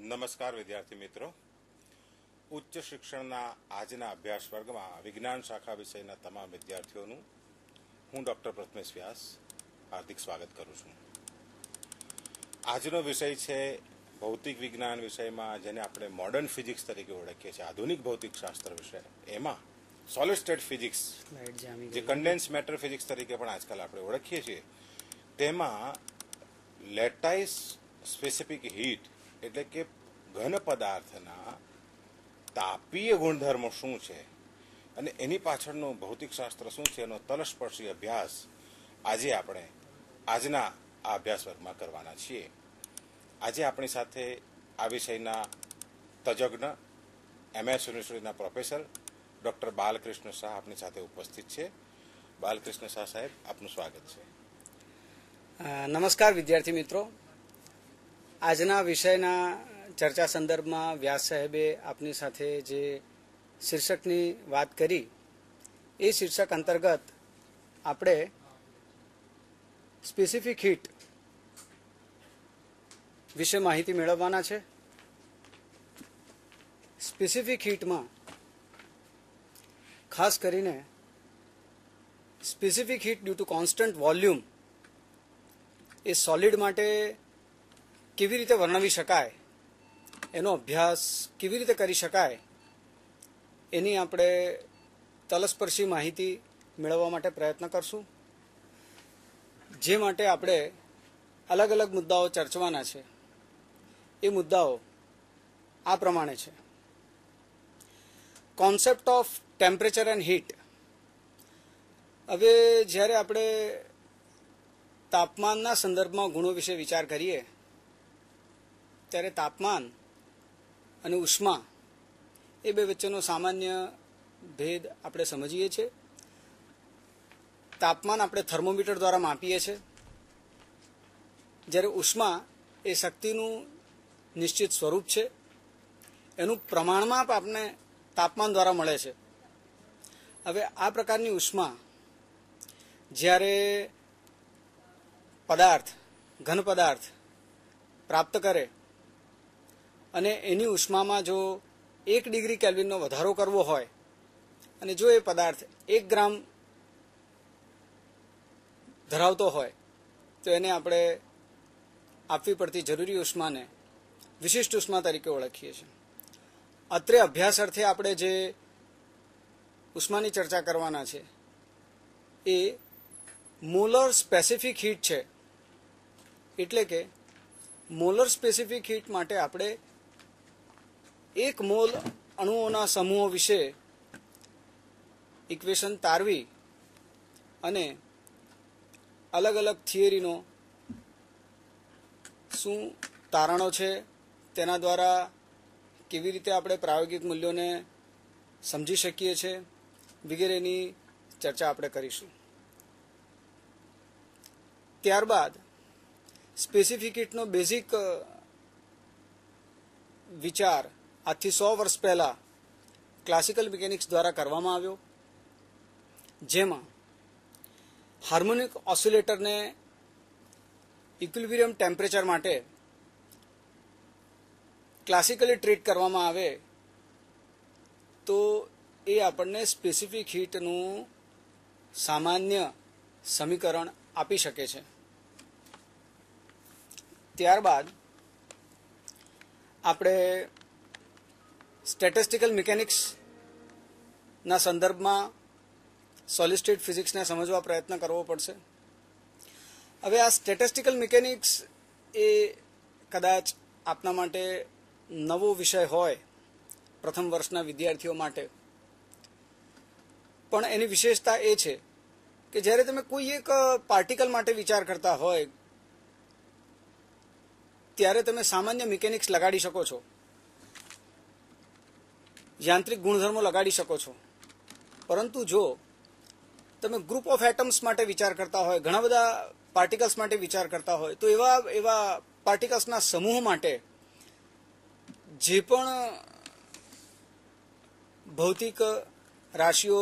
નમસ્કાર વિદ્યાર્થી મિત્રો. ઉચ્ચ શિક્ષણના આજના અભ્યાસ વર્ગમાં વિજ્ઞાન શાખા વિષયના તમામ વિદ્યાર્થીઓનું હું ડૉક્ટર પ્રથમેશ વ્યાસ હાર્દિક સ્વાગત કરું છું. આજનો વિષય છે ભૌતિક વિજ્ઞાન વિષયમાં, જેને આપણે મોડર્ન ફિઝિક્સ તરીકે ઓળખીએ છીએ, આધુનિક ભૌતિક શાસ્ત્ર વિષય. એમાં સોલિડ સ્ટેટ ફિઝિક્સ, જે કન્ડેન્સ મેટર ફિઝિક્સ તરીકે પણ આજકાલ આપણે ઓળખીએ છીએ, તેમાં લેટાઇસ સ્પેસિફિક હીટ એટલે કે ઘન પદાર્થના તાપીય ગુણધર્મો શું છે અને એની પાછળનું ભૌતિકશાસ્ત્ર શું છે એનો તલસ્પર્શી અભ્યાસ આજે આપણે આજના આ અભ્યાસ વર્ગમાં કરવાના છીએ. આજે આપણી સાથે આ વિષયના તજજ્ઞ MS યુનિવર્સિટીના પ્રોફેસર ડૉક્ટર બાલકૃષ્ણ શાહ આપણી સાથે ઉપસ્થિત છે. બાલકૃષ્ણ શાહ સાહેબ, આપનું સ્વાગત છે. નમસ્કાર વિદ્યાર્થી મિત્રો. આજના વિષયના ચર્ચા સંદર્ભમાં વ્યાસ સાહેબે આપની સાથે જે શીર્ષકની વાત કરી, એ શીર્ષક અંતર્ગત આપણે સ્પેસિફિક હીટ વિશે માહિતી મેળવવાના છે. સ્પેસિફિક હીટમાં ખાસ કરીને specific heat due to constant volume એ સોલિડ માટે કેવી રીતે વર્ણવી શકાય, એનો અભ્યાસ કેવી રીતે કરી શકાય, એની આપણે તલસ્પર્શી માહિતી મેળવવા માટે પ્રયત્ન કરશું. જે માટે આપણે અલગ અલગ મુદ્દાઓ ચર્ચવાના છે. એ મુદ્દાઓ આ પ્રમાણે છે. Concept of temperature and heat. હવે જ્યારે આપણે તાપમાનના સંદર્ભમાં ગુણો વિશે વિચાર કરીએ ત્યારે તાપમાન અને ઉષ્મા એ બે વચ્ચેનો સામાન્ય ભેદ આપણે સમજીએ છીએ. તાપમાન આપણે થર્મોમીટર દ્વારા માપીએ છીએ, જ્યારે ઉષ્મા એ શક્તિનું નિશ્ચિત સ્વરૂપ છે. એનું પ્રમાણમાપ આપણે તાપમાન દ્વારા મળે છે. હવે આ પ્રકારની ઉષ્મા જ્યારે ઘન પદાર્થ પ્રાપ્ત કરે અને એની ઉષ્મામાં જો 1 ડિગ્રી કેલ્વિનનો વધારો કરવો હોય અને જો એ પદાર્થ 1 ગ્રામ ધરાવતો હોય તો એને આપણે આપવી પડતી જરૂરી ઉષ્માને વિશિષ્ટ ઉષ્મા તરીકે ઓળખીએ છીએ. અત્રે અભ્યાસ અર્થે આપણે જે ઉષ્માની ચર્ચા કરવાના છે એ મોલર સ્પેસિફિક હીટ છે. એટલે કે મોલર સ્પેસિફિક હીટ માટે આપણે 1 મોલ અણુઓના સમૂહો વિશે ઇક્વેશન તારવી અને અલગ અલગ થિયરીનો શું તારણો છે, તેના દ્વારા કેવી રીતે આપણે પ્રાયોગિક મૂલ્યોને સમજી શકીએ છીએ વગેરેની ચર્ચા આપણે કરીશું. ત્યારબાદ સ્પેસિફિક હીટનો બેઝિક વિચાર આજથી 100 વર્ષ પહેલાં ક્લાસિકલ મિકેનિક્સ દ્વારા કરવામાં આવ્યો, જેમાં હાર્મોનિક ઓસિલેટરને ઇક્વિલિબ્રિયમ ટેમ્પરેચર માટે ક્લાસિકલી ટ્રીટ કરવામાં આવે તો એ આપણને સ્પેસિફિક હીટનું સામાન્ય સમીકરણ આપી શકે છે. ત્યારબાદ આપણે સ્ટેટિસ્ટિકલ મિકેનિક્સના સંદર્ભમાં સોલિડ સ્ટેટ ફિઝિક્સને સમજવા પ્રયત્ન કરવો પડશે. હવે આ સ્ટેટિસ્ટિકલ મિકેનિક્સ એ કદાચ આપના માટે નવો વિષય હોય પ્રથમ વર્ષના વિદ્યાર્થીઓ માટે, પણ એની વિશેષતા એ છે કે જ્યારે તમે કોઈ એક પાર્ટિકલ માટે વિચાર કરતા હોય ત્યારે તમે સામાન્ય મિકેનિક્સ લગાડી શકો છો, યાંત્રિક ગુણધર્મો લગાડી શકો છો. પરંતુ જો તમે ગ્રુપ ઓફ એટમ્સ માટે વિચાર કરતા હોય, ઘણા બધા પાર્ટિકલ્સ માટે વિચાર કરતા હોય, તો એવા પાર્ટિકલ્સના સમૂહ માટે જે પણ ભૌતિક રાશિઓ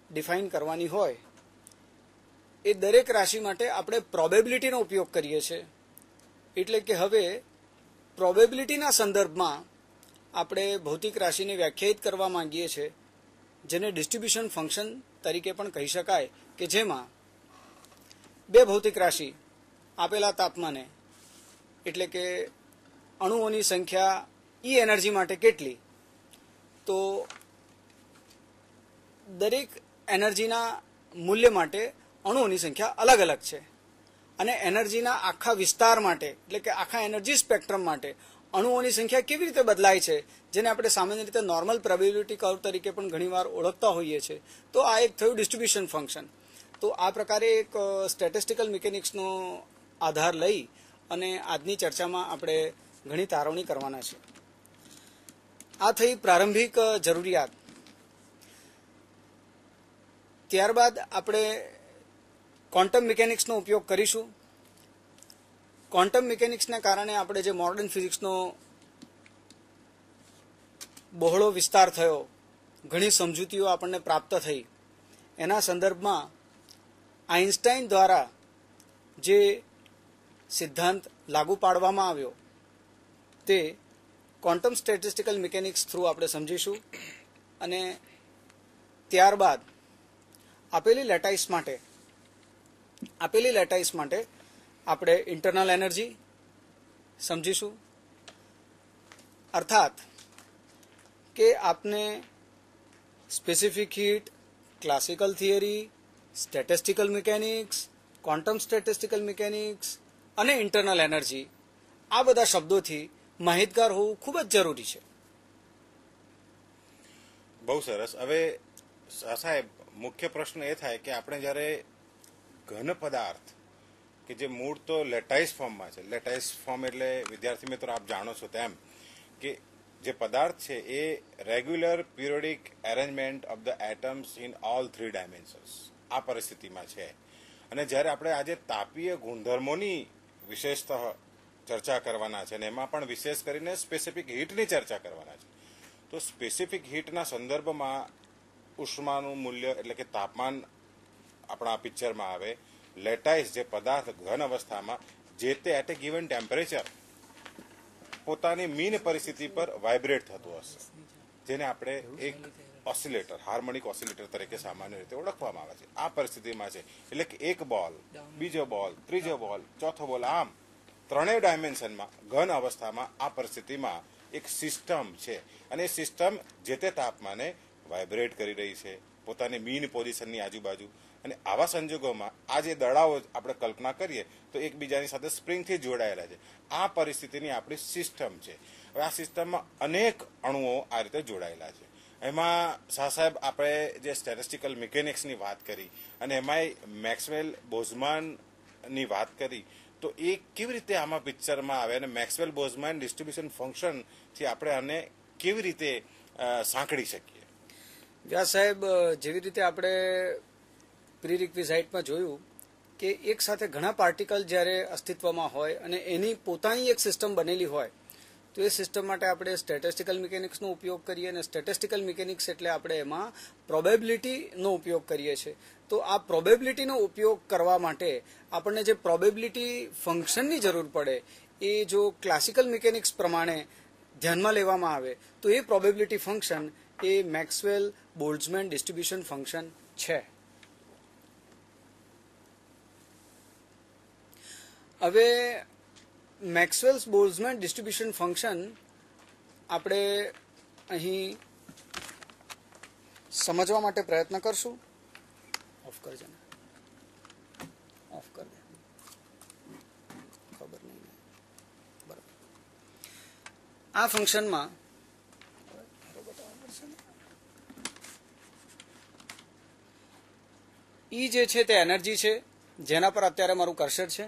ડિફાઇન કરવાની હોય એ દરેક રાશિ માટે આપણે પ્રોબેબિલિટીનો ઉપયોગ કરીએ છીએ. એટલે કે હવે પ્રોબેબિલિટીના સંદર્ભમાં આપણે ભૌતિક રાશિને વ્યાખ્યાયિત કરવા માંગીએ છીએ, જેને ડિસ્ટ્રીબ્યુશન ફંક્શન તરીકે પણ કહી શકાય, કે જેમાં બે ભૌતિક રાશિ આપેલા તાપમાને, એટલે કે અણુઓની સંખ્યા ઈ એનર્જી માટે કેટલી, તો દરેક એનર્જીના મૂલ્ય માટે અણુઓની સંખ્યા અલગ અલગ છે, અને એનર્જીના આખા વિસ્તાર માટે, એટલે કે આખા એનર્જી સ્પેક્ટ્રમ માટે અણુઓની સંખ્યા કેવી રીતે બદલાય છે, જેને આપણે સામાન્ય રીતે નોર્મલ પ્રોબેબિલિટી કર્વ તરીકે પણ ઘણીવાર ઓળખતા હોઈએ છીએ. તો આ એક થયું ડિસ્ટ્રીબ્યુશન ફંક્શન. તો આ પ્રકારે એક સ્ટેટિસ્ટિકલ મિકેનિક્સનો આધાર લઈ અને આજની ચર્ચામાં આપણે ઘણી તારવણી કરવાના છે. આ થઈ પ્રારંભિક જરૂરિયાત. ત્યારબાદ આપણે ક્વોન્ટમ મિકેનિક્સનો ઉપયોગ કરીશું. ક્વોન્ટમ મિકેનિક્સને કારણે આપણે જે મોડર્ન ફિઝિક્સનો બહોળો વિસ્તાર થયો, ઘણી સમજૂતીઓ આપણને પ્રાપ્ત થઈ, એના સંદર્ભમાં આઇન્સ્ટાઈન દ્વારા જે સિદ્ધાંત લાગુ પાડવામાં આવ્યો તે ક્વોન્ટમ સ્ટેટિસ્ટિકલ મિકેનિક્સ થ્રુ આપણે સમજીશું. અને ત્યારબાદ આપેલી લેટાઇસ માટે આપણે ઇન્ટરનલ એનર્જી સમજીશું. અર્થાત કે આપને specific heat, classical theory, statistical mechanics, quantum statistical mechanics અને ઇન્ટરનલ એનર્જી, આ બધા શબ્દોથી માહિતગાર હોવું ખૂબ જ જરૂરી છે. બહુ સરસ. હવે સાહેબ, મુખ્ય પ્રશ્ન એ થાય કે આપણે જ્યારે ઘન પદાર્થ કે જે મૂળ તો લેટાઇસ ફોર્મમાં છે, લેટાઇસ ફોર્મ એટલે વિદ્યાર્થી મિત્રો આપ જાણો છો તેમ કે જે પદાર્થ છે એ regular periodic arrangement of the atoms in all 3 dimensions, આ પરિસ્થિતિમાં છે. અને જ્યારે આપણે આજે તાપીય ગુણધર્મોની વિશેષતઃ ચર્ચા કરવાના છે, અને એમાં પણ વિશેષ કરીને સ્પેસિફિક હીટની ચર્ચા કરવાના છે, તો સ્પેસિફિક હીટના સંદર્ભમાં ઉષ્માનું મૂલ્ય એટલે કે તાપમાન આપણા પિક્ચરમાં આવે. લેટાઇસ જે પદાર્થ ઘન અવસ્થામાં જે તે એટ એ ગિવન ટેમ્પરેચર પોતાની મીન પરિસ્થિતિ પર વાઇબ્રેટ થતું હશે, જેને આપણે એક ઓસિલેટર, હાર્મોનિક ઓસિલેટર તરીકે સામાન્ય રીતે ઓળખવામાં આવે છે. આ પરિસ્થિતિમાં છે, એટલે કે એક બોલ, બીજો બોલ, ત્રીજો બોલ, ચોથો બોલ, આમ ત્રણેય ડાયમેન્શનમાં ઘન અવસ્થામાં આ પરિસ્થિતિમાં એક સિસ્ટમ છે, અને એ સિસ્ટમ જે તે તાપમાને વાઇબ્રેટ કરી રહી છે પોતાની મીન પોઝિશનની આજુબાજુ. અને આવા સંજોગોમાં આ જે દડાઓ આપણે કલ્પના કરીએ તો એકબીજાની સાથે સ્પ્રિંગથી જોડાયેલા છે. આ પરિસ્થિતિની આપણી સિસ્ટમ છે. હવે આ સિસ્ટમમાં અનેક અણુઓ આ રીતે જોડાયેલા છે. એમાં સાહેબ આપણે જે સ્ટેટિસ્ટિકલ મિકેનિક્સની વાત કરી અને એમાંય મેક્સવેલ બોઝમાનની વાત કરી, તો એ કેવી રીતે આમાં પિક્ચરમાં આવે અને મેક્સવેલ બોઝમાન ડિસ્ટ્રીબ્યુશન ફંક્શનથી આપણે આને કેવી રીતે સાંકળી શકીએ? વ્યાસ સાહેબ, જેવી રીતે આપણે પ્રીરિક્વિઝાઇટમાં જોયું કે એક સાથે ઘણા પાર્ટિકલ જ્યારે અસ્તિત્વમાં હોય અને એની પોતાની એક સિસ્ટમ બનેલી હોય, તો એ સિસ્ટમ માટે આપણે સ્ટેટિસ્ટિકલ મિકેનિક્સનો ઉપયોગ કરીએ. અને સ્ટેટિસ્ટિકલ મિકેનિક્સ એટલે આપણે એમાં પ્રોબેબિલિટીનો ઉપયોગ કરીએ છીએ. તો આ પ્રોબેબિલિટીનો ઉપયોગ કરવા માટે આપણને જે પ્રોબેબિલિટી ફંક્શનની જરૂર પડે એ જો ક્લાસિકલ મિકેનિક્સ પ્રમાણે ધ્યાનમાં લેવામાં આવે તો એ પ્રોબેબિલિટી ફંક્શન એ મેક્સવેલ બોલ્ટ્ઝમેન ડિસ્ટ્રીબ્યુશન ફંક્શન છે. હવે મેક્સવેલ્સ બોલ્ટ્ઝમેન ડિસ્ટ્રીબ્યુશન ફંક્શન આપણે અહીં સમજવા માટે પ્રયત્ન કરશું. ઓફ કરજે ને, ઓફ કર દે, ખબર નહીં. બરાબર. આ ફંક્શનમાં ઈ જે છે તે એનર્જી છે જેના પર અત્યારે મારું કર્સર છે,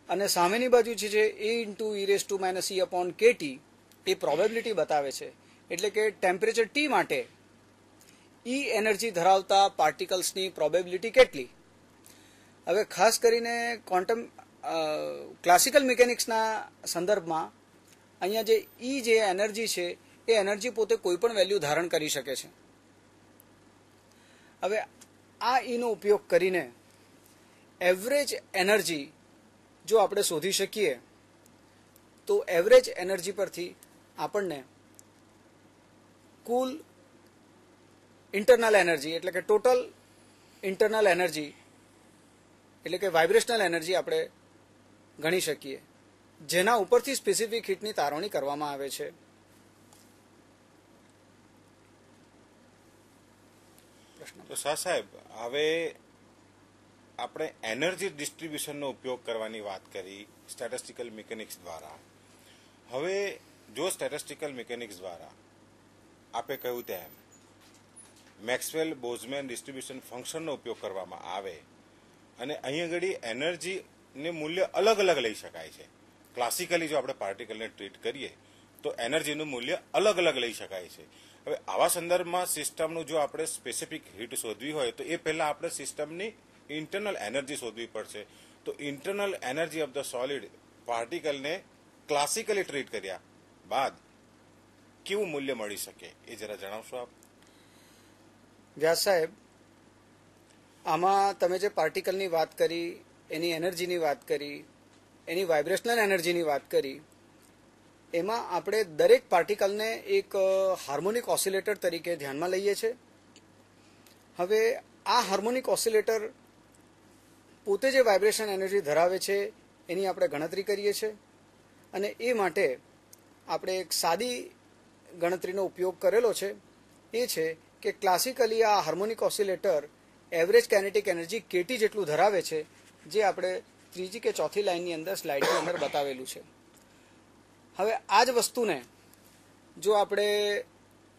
અને સામેની બાજુ છે જે a into e raise to minus e upon KT એ પ્રોબેબિલિટી બતાવે છે. એટલે કે ટેમ્પરેચર T માટે E એનર્જી ધરાવતા પાર્ટિકલ્સની પ્રોબેબિલિટી કેટલી. હવે ખાસ કરીને ક્વોન્ટમ ક્લાસિકલ મિકેનિક્સના સંદર્ભમાં અહીંયા જે E જે એનર્જી છે એ એનર્જી પોતે કોઈ પણ વેલ્યુ ધારણ કરી શકે છે. હવે આ ઈનો ઉપયોગ કરીને એવરેજ એનર્જી જો આપણે શોધી શકીએ તો એવરેજ એનર્જી પરથી આપણને કુલ ઇન્ટરનલ એનર્જી એટલે કે ટોટલ ઇન્ટરનલ એનર્જી એટલે કે વાઇબ્રેશનલ એનર્જી આપણે ગણી શકીએ, જેના ઉપરથી સ્પેસિફિક હીટની તારવણી કરવામાં આવે છે. તો શાહ સાહેબ, હવે આપણે એનર્જી ડિસ્ટ્રીબ્યુશનનો ઉપયોગ કરવાની વાત કરી સ્ટેટિસ્ટિકલ મિકેનિક્સ દ્વારા. હવે જો સ્ટેટિસ્ટિકલ મિકેનિક્સ દ્વારા આપે કહ્યું તેમ મેક્સવેલ બોઝમેન ડિસ્ટ્રીબ્યુશન ફંક્શનનો ઉપયોગ કરવામાં આવે અને અહીં આગળ એનર્જીને મૂલ્ય અલગ અલગ લઈ શકાય છે. ક્લાસિકલી જો આપણે પાર્ટિકલને ટ્રીટ કરીએ તો એનર્જીનું મૂલ્ય અલગ અલગ લઈ શકાય છે. હવે આવા સંદર્ભમાં સિસ્ટમનું જો આપણે સ્પેસિફિક હીટ શોધવી હોય તો એ પહેલા આપણે સિસ્ટમની ઇન્ટરનલ એનર્જી શોધવી પડશે. તો internal energy of the solid પાર્ટિકલને ક્લાસિકલી ટ્રીટ કર્યા બાદ કેવું મૂલ્ય મળી શકે એ જરા જણાવશો આપ? વ્યાસ સાહેબ, આમાં તમે જે પાર્ટિકલની વાત કરી, એની એનર્જીની વાત કરી, એની વાઇબ્રેશનલ એનર્જીની વાત કરી, એમાં આપણે દરેક પાર્ટિકલને એક હાર્મોનિક ઓસિલેટર તરીકે ધ્યાનમાં લઈએ છીએ. હવે આ હાર્મોનિક ઓસિલેટર પોતે જે વાઇબ્રેશન એનર્જી ધરાવે છે એની આપણે ગણતરી કરીએ છીએ અને એ માટે આપણે એક સાદી ગણતરીનો ઉપયોગ કરેલો છે. એ છે કે ક્લાસિકલી આ harmonic oscillator average kinetic energy KT જેટલું ધરાવે છે, જે આપણે ત્રીજી કે ચોથી લાઇનની અંદર સ્લાઇડની અંદર બતાવેલું છે. હવે આ જ વસ્તુને જો આપણે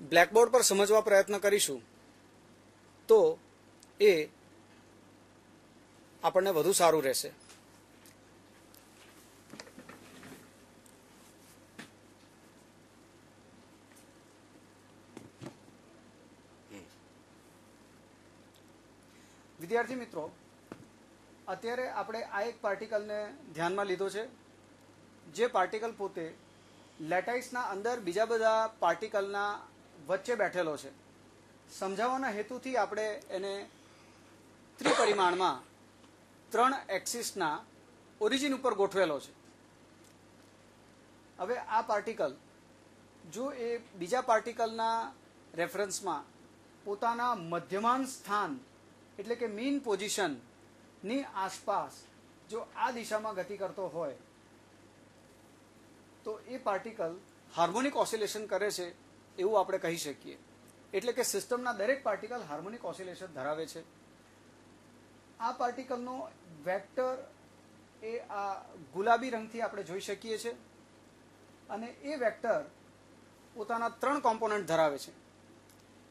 બ્લેકબોર્ડ પર સમજવા પ્રયત્ન કરીશું તો એ આપણને વધુ સારું રહેશે. વિદ્યાર્થી મિત્રો, અત્યારે આપણે આ એક પાર્ટિકલને ધ્યાનમાં લીધો છે, જે પાર્ટિકલ પોતે લેટાઇસના અંદર બીજા બધા પાર્ટિકલના વચ્ચે બેઠેલો છે. સમજાવવાના હેતુથી આપણે એને ત્રિપરિમાણમાં 3 એક્સિસના ઓરિજિન ઉપર ગોઠવેલો છે. હવે આ પાર્ટિકલ જો એ બીજા પાર્ટિકલના રેફરન્સમાં પોતાના મધ્યમાન સ્થાન એટલે કે મીન પોઝિશનની આસપાસ જો આ દિશામાં ગતિ કરતો હોય તો એ પાર્ટિકલ હાર્મોનિક ઓસિલેશન કરે છે એવું આપણે કહી શકીએ. એટલે કે સિસ્ટમના દરેક પાર્ટિકલ હાર્મોનિક ઓસિલેશન ધરાવે છે. આ પાર્ટિકલનો વેક્ટર એ આ ગુલાબી રંગથી આપણે જોઈ શકીએ છીએ અને એ વેક્ટર પોતાના 3 કોમ્પોનન્ટ ધરાવે છે.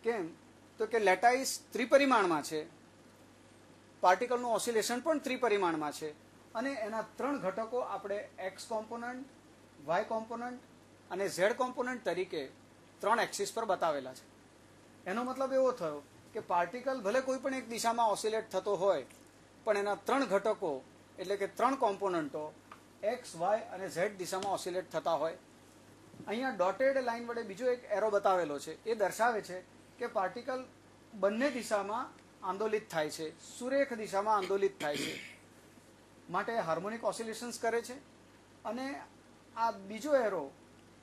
કેમ તો કે લેટાઇસ ત્રિપરિમાણમાં છે, પાર્ટિકલનું ઓસિલેશન પણ ત્રિપરિમાણમાં છે અને એના 3 ઘટકો આપણે એક્સ કોમ્પોનન્ટ, વાય કોમ્પોનન્ટ અને ઝેડ કોમ્પોનન્ટ તરીકે 3 એક્સિસ પર બતાવેલા છે. એનો મતલબ એવો થયો કે પાર્ટિકલ ભલે કોઈ પણ એક દિશામાં ઓસિલેટ થતો હોય પણ એના 3 ઘટકો એટલે કે 3 કોમ્પોનન્ટો એક્સ, વાય અને ઝેડ દિશામાં ઓસિલેટ થતા હોય. અહીંયા ડોટેડ લાઇન વડે બીજો એક એરો બતાવેલો છે. એ દર્શાવે છે કે પાર્ટિકલ બંને દિશામાં આંદોલિત થાય છે, સુરેખ દિશામાં આંદોલિત થાય છે, માટે હાર્મોનિક ઓસિલેશન્સ કરે છે. અને આ બીજો એરો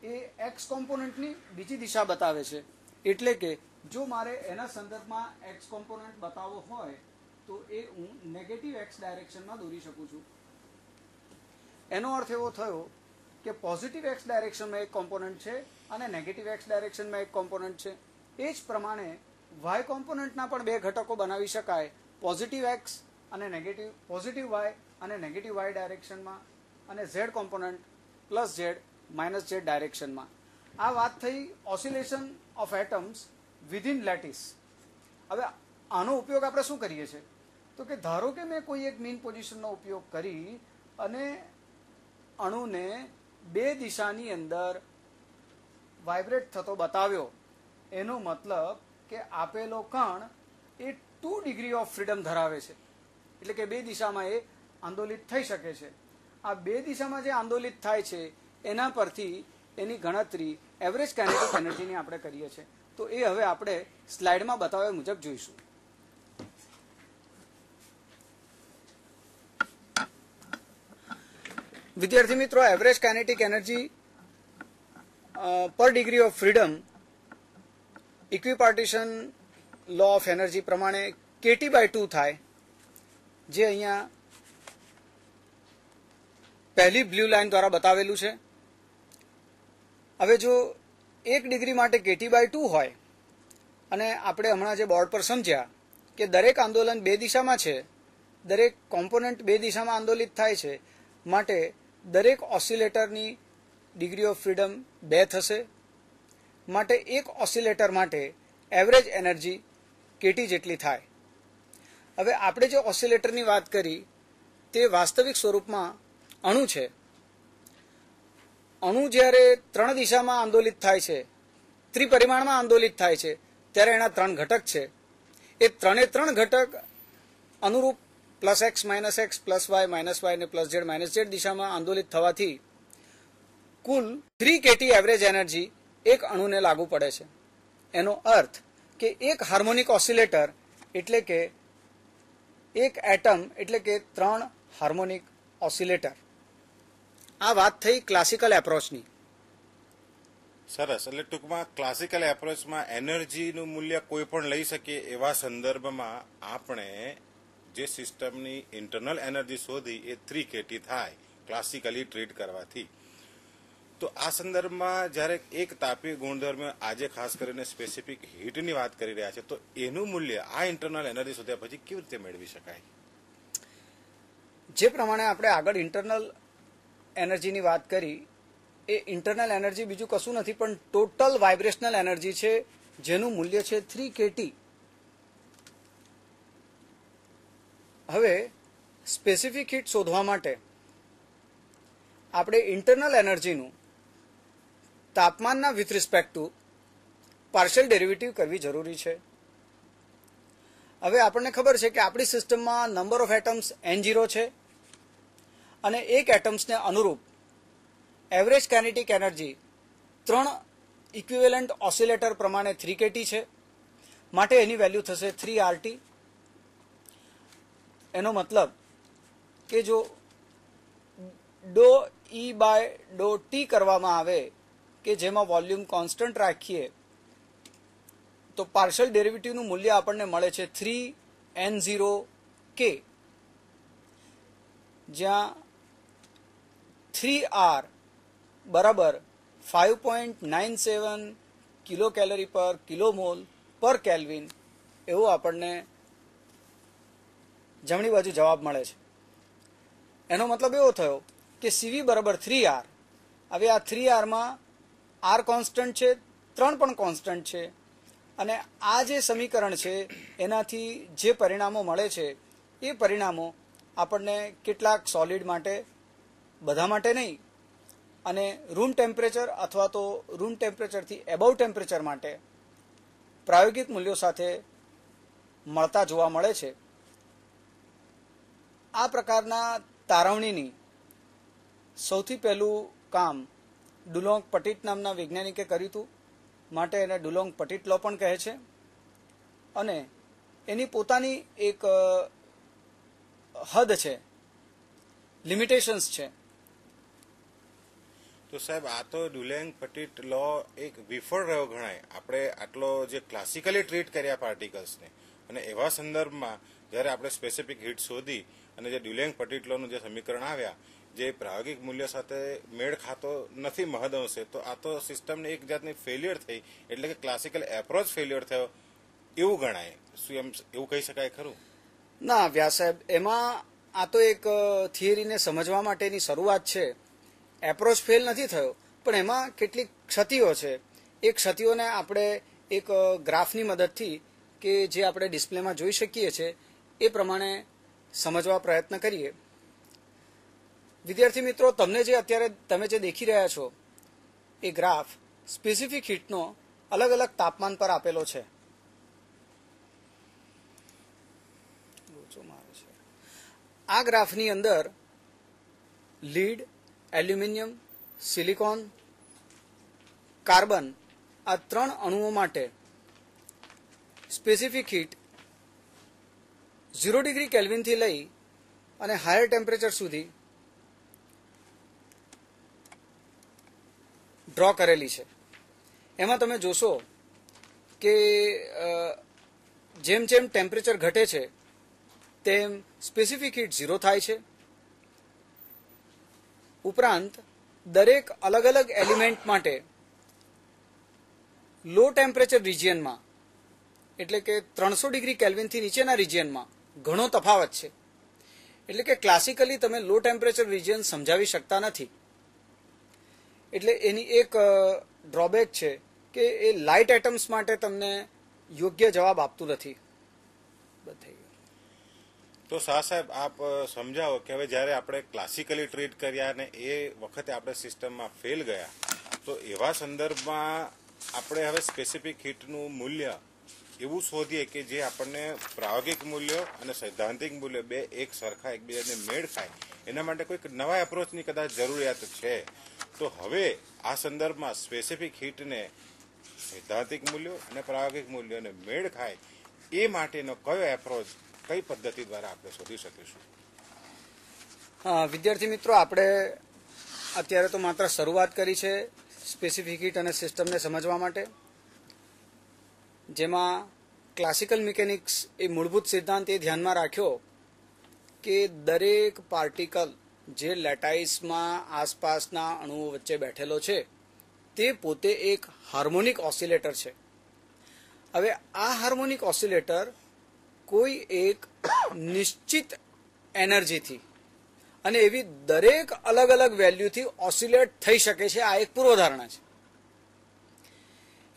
એ એક્સ કોમ્પોનન્ટની બીજી દિશા બતાવે છે. એટલે કે જો મારે એના સંદર્ભમાં એક્સ કોમ્પોનન્ટ બતાવવો હોય તો એ હું નેગેટિવ એક્સ ડાયરેક્શનમાં દોરી શકું છું. એનો અર્થ એવો થયો કે પોઝિટિવ એક્સ ડાયરેક્શનમાં એક કોમ્પોનન્ટ છે અને નેગેટિવ એક્સ ડાયરેક્શનમાં એક કોમ્પોનન્ટ છે. એ જ પ્રમાણે વાય કોમ્પોનન્ટના પણ 2 ઘટકો બનાવી શકાય, પોઝિટિવ એક્સ અને નેગેટિવ, પોઝિટિવ વાય અને નેગેટિવ વાય ડાયરેક્શનમાં, અને Z component plus Z minus Z ડાયરેક્શનમાં. આ વાત થઈ oscillation of atoms within lattice. હવે આનો ઉપયોગ આપણે શું કરીએ છીએ તો કે ધારો કે મેં કોઈ એક મીન પોઝિશનનો ઉપયોગ કરી અને અણુને 2 દિશાની અંદર વાઇબ્રેટ થતો બતાવ્યો. એનો મતલબ કે આપેલો કણ એ 2 ડિગ્રી ઓફ ફ્રીડમ ધરાવે છે, એટલે કે 2 દિશામાં એ આંદોલિત થઈ શકે છે. આ 2 દિશામાં જે આંદોલિત થાય છે એના પરથી એની ગણતરી એવરેજ કાઇનેટિક એનર્જીની આપણે કરીએ છીએ. તો એ હવે આપણે સ્લાઇડમાં બતાવ્યા મુજબ જોઈશું. વિદ્યાર્થી મિત્રો, એવરેજ કાઇનેટિક એનર્જી પર degree of freedom equipartition law of energy પ્રમાણે KT/2 થાય, જે અહીંયા પહેલી બ્લુ લાઇન દ્વારા બતાવેલું છે. હવે જો 1 ડિગ્રી માટે KT/2 હોય અને આપણે હમણાં જે બોર્ડ પર સમજ્યા કે દરેક આંદોલન બે દિશામાં છે, દરેક કોમ્પોનન્ટ બે દિશામાં આંદોલિત થાય છે, માટે દરેક ઓસિલેટરની ડિગ્રી ઓફ ફ્રીડમ 2 થશે. માટે એક ઓસિલેટર માટે એવરેજ એનર્જી KT જેટલી થાય. હવે આપણે જે ઓસિલેટરની વાત કરી તે વાસ્તવિક સ્વરૂપમાં અણુ છે. અણુ જ્યારે 3 દિશામાં આંદોલિત થાય છે, ત્રિપરિમાણમાં આંદોલિત થાય છે, ત્યારે એના 3 ઘટક છે. એ 3 ઘટક અનુરૂપ +x -x +y -y ને +z -z દિશામાં આંદોલિત થવાથી કુલ 3 KT એવરેજ એનર્જી એક અણુને લાગુ પડે છે. એનો અર્થ કે એક હાર્મોનિક ઓસિલેટર એટલે કે એક એટમ એટલે કે 3 હાર્મોનિક ઓસિલેટર. આ વાત થઈ ક્લાસિકલ એપ્રોચની. સરસ. એટલે ટૂંકમાં ક્લાસિકલ એપ્રોચમાં એનર્જીનું મૂલ્ય કોઈ પણ લઈ શકે એવા સંદર્ભમાં આપણે જે સિસ્ટમની ઇન્ટરનલ એનર્જી શોધી એ 3 KT થાય ક્લાસિકલી ટ્રીટ કરવાથી. તો આ સંદર્ભમાં જ્યારે એક તાપીય ગુણધર્મ આજે ખાસ કરીને સ્પેસિફિક હીટની વાત કરી રહ્યા છે, તો એનું મૂલ્ય આ ઇન્ટરનલ એનર્જી શોધ્યા પછી કેવી રીતે મેળવી શકાય? જે પ્રમાણે આપણે આગળ ઇન્ટરનલ એનર્જીની વાત કરી, એ ઇન્ટરનલ એનર્જી બીજું કશું નથી પણ ટોટલ વાઇબ્રેશનલ એનર્જી છે, જેનું મૂલ્ય છે 3 KT. હવે સ્પેસિફિક હીટ શોધવા માટે આપણે ઇન્ટરનલ એનર્જીનું તાપમાનના with respect to partial derivative કરવી જરૂરી છે. હવે આપણને ખબર છે કે આપણી સિસ્ટમમાં નંબર ઓફ એટમ્સ N0 છે અને એક એટમ્સને અનુરૂપ average kinetic energy 3 equivalent oscillator પ્રમાણે 3 KT છે. માટે એની વેલ્યુ થશે 3 RT. એનો મતલબ કે જો ∂E/∂T કરવામાં આવે કે જેમાં વોલ્યુમ કોન્સ્ટન્ટ રાખીએ તો પાર્શિયલ ડેરિવેટિવનું મૂલ્ય આપણને મળે છે 3N0K, જ્યાં 3R બરાબર 5.97 કિલો કેલરી પર કિલોમોલ પર કેલ્વિન એવો આપણને જમણી બાજુ જવાબ મળે છે. એનો મતલબ એવો થયો કે CV બરાબર 3R. હવે આ 3Rમાં R કોન્સ્ટન્ટ છે, 3 પણ કોન્સ્ટન્ટ છે, અને આ જે સમીકરણ છે એનાથી જે પરિણામો મળે છે એ પરિણામો આપણને કેટલાક સોલિડ માટે, બધા માટે નહીં, અને રૂમ ટેમ્પરેચર અથવા તો રૂમ ટેમ્પરેચરથી એબવ ટેમ્પરેચર માટે પ્રાયોગિક મૂલ્યો સાથે મળતા જોવા મળે છે. આ પ્રકારના તારવણીની સૌથી પહેલું કામ ડુલોંગ પટિટ નામના વૈજ્ઞાનિકે કર્યું હતું. માટે એને ડુલોંગ પટિટ લો પણ કહે છે, અને એની પોતાની એક હદ છે, લિમિટેશન્સ છે. તો સાહેબ, આ તો ડુલોંગ પટિટ લો એક વિફળ રહ્યો ગણાય. આપણે આટલો જે ક્લાસિકલી ટ્રીટ કર્યા પાર્ટિકલ્સને, અને એવા સંદર્ભમાં જ્યારે આપણે સ્પેસિફિક હીટ શોધી અને જે ડુલોંગ પટિટ લોનું જે સમીકરણ આવ્યા જે પ્રાયોગિક મૂલ્ય સાથે મેળ ખાતો નથી મહદઅંશે, તો આ તો સિસ્ટમની એક જાતની ફેલિયર થઈ, એટલે કે ક્લાસિકલ એપ્રોચ ફેલિયર થયો એવું ગણાય. શું એમ એવું કહી શકાય ખરું? ના વ્યાસ સાહેબ, એમાં આ તો એક થિયરીને સમજવા માટેની શરૂઆત છે. એપ્રોચ ફેલ નથી થયો, પણ એમાં કેટલીક ક્ષતિઓ છે. એ ક્ષતિઓને આપણે એક ગ્રાફની મદદથી કે જે આપણે ડિસ્પ્લેમાં જોઈ શકીએ છીએ એ પ્રમાણે સમજવા પ્રયત્ન કરીએ. વિદ્યાર્થી મિત્રો, તમે જે દેખી રહ્યા છો એ ગ્રાફ સ્પેસિફિક હીટનો અલગ અલગ તાપમાન પર આપેલો છે. આ ગ્રાફની અંદર લીડ, એલ્યુમિનિયમ, સિલિકોન, કાર્બન આ 3 અણુઓ માટે સ્પેસિફિક હીટ 0 ડિગ્રી કેલ્વિનથી લઈ અને હાયર ટેમ્પરેચર સુધી ડ્રો કરેલી છે એમાં તમે જોશો કે જેમ જેમ ટેમ્પરેચર ઘટે છે તેમ સ્પેસિફિક હીટ 0 થાય છે. ઉપરાંત દરેક અલગ અલગ એલિમેન્ટ માટે લો ટેમ્પરેચર રિજિયનમાં એટલે કે 300 ડિગ્રી કેલ્વિનથી નીચેના રિજિયનમાં ઘણો તફાવત છે. એટલે કે ક્લાસિકલી તમે લો ટેમ્પરેચર રિજિયન સમજાવી શકતા નથી. એટલે એની એક ડ્રોબેક છે કે એ લાઇટ એટમ્સ માટે તમને યોગ્ય જવાબ આપતું નથી. તો શાહ સાહેબ આપ સમજાવો કે હવે જ્યારે આપણે ક્લાસિકલી ટ્રીટ કર્યા અને એ વખતે આપણે સિસ્ટમમાં ફેલ ગયા તો એવા સંદર્ભમાં આપણે હવે સ્પેસિફિક હીટનું મૂલ્ય એવું શોધીએ કે જે આપણને પ્રાયોગિક મૂલ્યો અને સૈદ્ધાંતિક મૂલ્યો બે એક સરખા એકબીજાને મેળ ખાય. એના માટે કોઈક નવા એપ્રોચની કદાચ જરૂરિયાત છે. તો હવે આ સંદર્ભમાં સ્પેસિફિક હીટને સૈદ્ધાંતિક મૂલ્યો અને પ્રાયોગિક મૂલ્યોને મેળ ખાય એ માટેનો કયો એપ્રોચ કઈ પદ્ધતિ દ્વારા આપણે શોધી શકીશું? વિદ્યાર્થી મિત્રો, આપણે અત્યારે તો માત્ર શરૂઆત કરી છે સ્પેસિફિક હીટ અને સિસ્ટમને સમજવા માટે, જેમાં ક્લાસિકલ મિકેનિક્સ એ મૂળભૂત સિદ્ધાંત એ ધ્યાનમાં રાખ્યો કે દરેક પાર્ટિકલ જે લેટાઇસમાં આસપાસના અણુઓ વચ્ચે બેઠેલો છે તે પોતે એક હાર્મોનિક ઓસિલેટર છે. હવે આ હાર્મોનિક ઓસિલેટર કોઈ એક નિશ્ચિત એનર્જીથી અને એવી દરેક અલગ અલગ વેલ્યુથી ઓસિલેટ થઈ શકે છે. આ એક પૂર્વધારણા છે.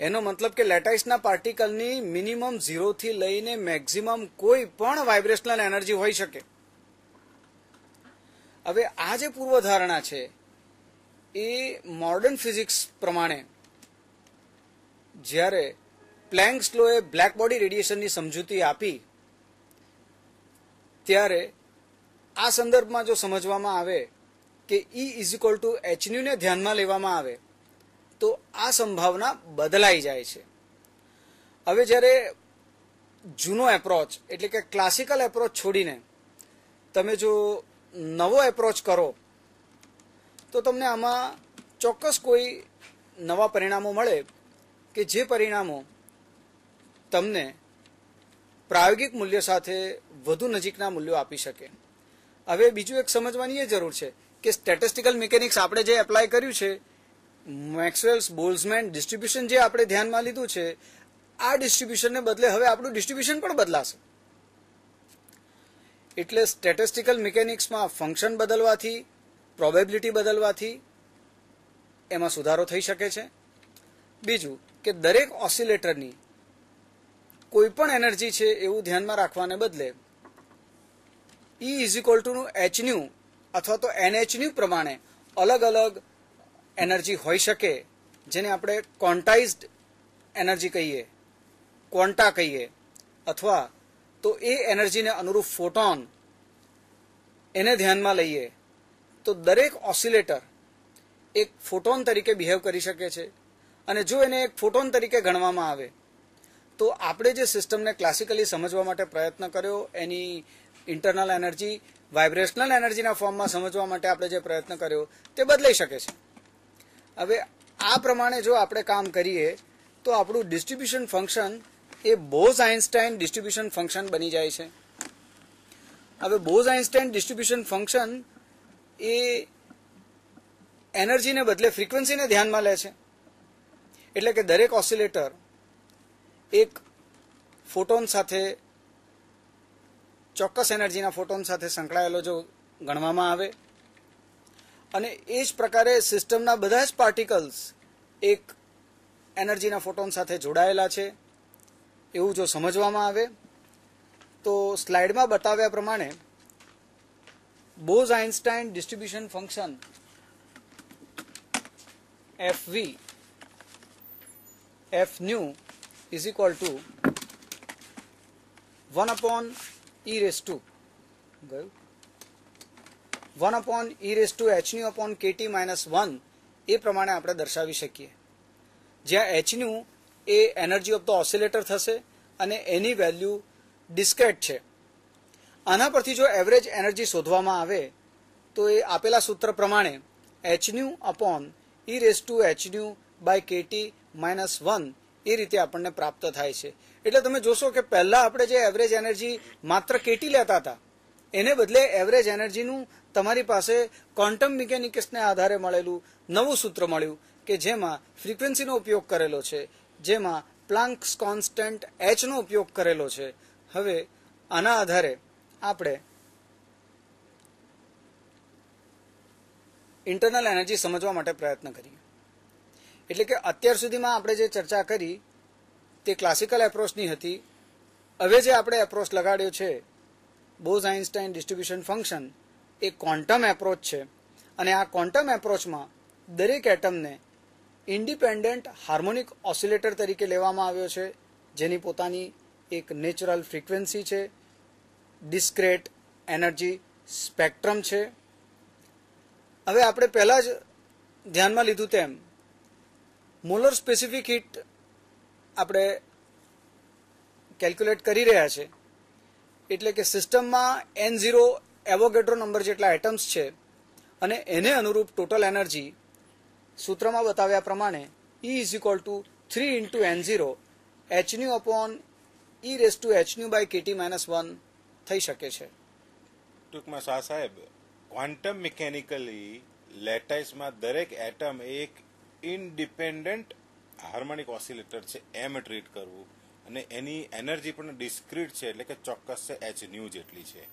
એનો મતલબ કે લેટાઇસના પાર્ટિકલની મિનિમમ 0 થી લઈને મેક્સિમમ કોઈ પણ વાઇબ્રેશનલ એનર્જી હોઈ શકે. હવે આ જે પૂર્વધારણા છે એ મોડર્ન ફિઝિક્સ પ્રમાણે જ્યારે પ્લેન્ક્સ લોએ બ્લેક બોડી રેડિયેશનની સમજૂતી આપી ત્યારે આ સંદર્ભમાં જો સમજવામાં આવે કે E = hν ને ધ્યાનમાં લેવામાં આવે તો આ સંભાવના બદલાઈ જાય છે. હવે જ્યારે જૂનો એપ્રોચ એટલે કે ક્લાસિકલ એપ્રોચ છોડીને તમે જો નવો એપ્રોચ કરો તો તમને આમાં ચોક્કસ કોઈ નવા પરિણામો મળે કે જે પરિણામો તમને પ્રાયોગિક મૂલ્ય સાથે વધુ નજીકના મૂલ્યો આપી શકે. હવે બીજું એક સમજવાની એ જરૂર છે કે સ્ટેટિસ્ટિકલ મિકેનિક્સ આપણે જે એપ્લાય કર્યું છે, મેક્સવેલ્સ બોલ્ટ્ઝમેન ડિસ્ટ્રીબ્યુશન જે આપણે ધ્યાનમાં લીધું છે, આ ડિસ્ટ્રીબ્યુશનને બદલે હવે આપણું ડિસ્ટ્રીબ્યુશન પણ બદલાશે. એટલે સ્ટેટિસ્ટિકલ મિકેનિક્સમાં ફંક્શન બદલવાથી, પ્રોબેબિલિટી બદલવાથી એમાં સુધારો થઈ શકે છે. બીજું કે દરેક ઓસિલેટરની કોઈ પણ એનર્જી છે એવું ધ્યાનમાં રાખવાને બદલે E = hν અથવા તો nhν પ્રમાણે અલગ અલગ એનર્જી હોઈ શકે, જેને આપણે ક્વોન્ટાઇઝ્ડ એનર્જી કહીએ, ક્વોન્ટા કહીએ, અથવા તો એ એનર્જીને અનુરૂપ ફોટોન એને ધ્યાનમાં લઈએ તો દરેક ઓસિલેટર એક ફોટોન તરીકે બિહેવ કરી શકે છે. અને જો એને એક ફોટોન તરીકે ગણવામાં આવે તો આપણે જે સિસ્ટમને ક્લાસિકલી સમજવા માટે પ્રયત્ન કર્યો એની ઇન્ટરનલ એનર્જી વાઇબ્રેશનલ એનર્જીના ફોર્મમાં સમજવા માટે આપણે જે પ્રયત્ન કર્યો તે બદલાઈ શકે છે. હવે આ પ્રમાણે જો આપણે કામ કરીએ તો આપણું ડિસ્ટ્રીબ્યુશન ફંક્શન એ બોઝ-આઇન્સ્ટાઇન ડિસ્ટ્રીબ્યુશન ફંક્શન બની જાય છે. હવે બોઝ-આઇન્સ્ટાઇન ડિસ્ટ્રીબ્યુશન ફંક્શન એ એનર્જીને બદલે ફ્રીક્વન્સીને ધ્યાનમાં લે છે. એટલે કે દરેક ઓસિલેટર એક ફોટોન સાથે, ચોક્કસ એનર્જીના ફોટોન સાથે સંકળાયેલો જો ગણવામાં આવે અને એ જ પ્રકારે સિસ્ટમના બધા જ પાર્ટિકલ્સ એક એનર્જીના ફોટોન સાથે જોડાયેલા છે એવું જો સમજવામાં આવે તો સ્લાઇડમાં બતાવ્યા પ્રમાણે Bose Einstein distribution function FV Fν is equal to 1/e raised to 1/e⁻ એ પ્રમાણે આપણે દર્શાવી શકીએ, જ્યાં hν એ એનર્જી ઓફ ધ ઓસિલેટર થશે અને એની વેલ્યુ ડિસ્ક્રેટ છે. આના પરથી જો એવરેજ એનર્જી શોધવામાં આવે તો એ આપેલા સૂત્ર પ્રમાણે hν/e⁻ e⁻⁻⁰ એ રીતે આપણને પ્રાપ્ત થાય છે. એટલે તમે જોશો કે પહેલા આપણે જે એવરેજ એનર્જી માત્ર કેટી લેતા હતા એને બદલે એવરેજ એનર્જીનું તમારી પાસે ક્વોન્ટમ મિકેનિક્સને આધારે મળેલું નવું સૂત્ર મળ્યું કે જેમાં ફ્રીક્વન્સીનો ઉપયોગ કરેલો છે, જેમાં પ્લાન્ક્સ કોન્સ્ટન્ટ નો ઉપયોગ કરેલો છે. હવે આના આધારે આપણે ઇન્ટરનલ એનર્જી સમજવા માટે પ્રયત્ન કરીએ. એટલે કે અત્યાર સુધીમાં આપણે જે ચર્ચા કરી તે ક્લાસિકલ એપ્રોચની હતી. હવે જે આપણે એપ્રોચ લગાડ્યો છે બોઝ-આઇન્સ્ટાઇન ડિસ્ટ્રીબ્યુશન ફંક્શન એ ક્વોન્ટમ એપ્રોચ છે. અને આ ક્વોન્ટમ એપ્રોચમાં દરેક એટમને ઇન્ડિપેન્ડન્ટ હાર્મોનિક ઓસિલેટર તરીકે લેવામાં આવ્યો છે, જેની પોતાની એક નેચરલ ફ્રીક્વન્સી છે, ડિસ્ક્રેટ એનર્જી સ્પેક્ટ્રમ છે. હવે આપણે પહેલા જ ધ્યાનમાં લીધું તેમ મોલર સ્પેસિફિક હીટ આપણે કેલ્ક્યુલેટ કરી રહ્યા છે. એટલે કે સિસ્ટમમાં N0 એવોગેડ્રો નંબર જેટલા એટમ્સ છે અને એને અનુરૂપ ટોટલ એનર્જી સૂત્રમાં બતાવ્યા પ્રમાણે E = 3 × N0 hν/e⁻⁻⁰ થઈ શકે છે. ટૂંકમાં શાહ સાહેબ, ક્વોન્ટમ મિકેનિકલી લેટાઇસમાં દરેક એટમ એક ઇન્ડિપેન્ડન્ટ હાર્મોનિક ઓસિલેટર છે એમ ટ્રીટ કરવું, અને એની એનર્જી પણ ડિસ્ક્રીટ છે, એટલે કે ચોક્કસ છે, hν જેટલી છે.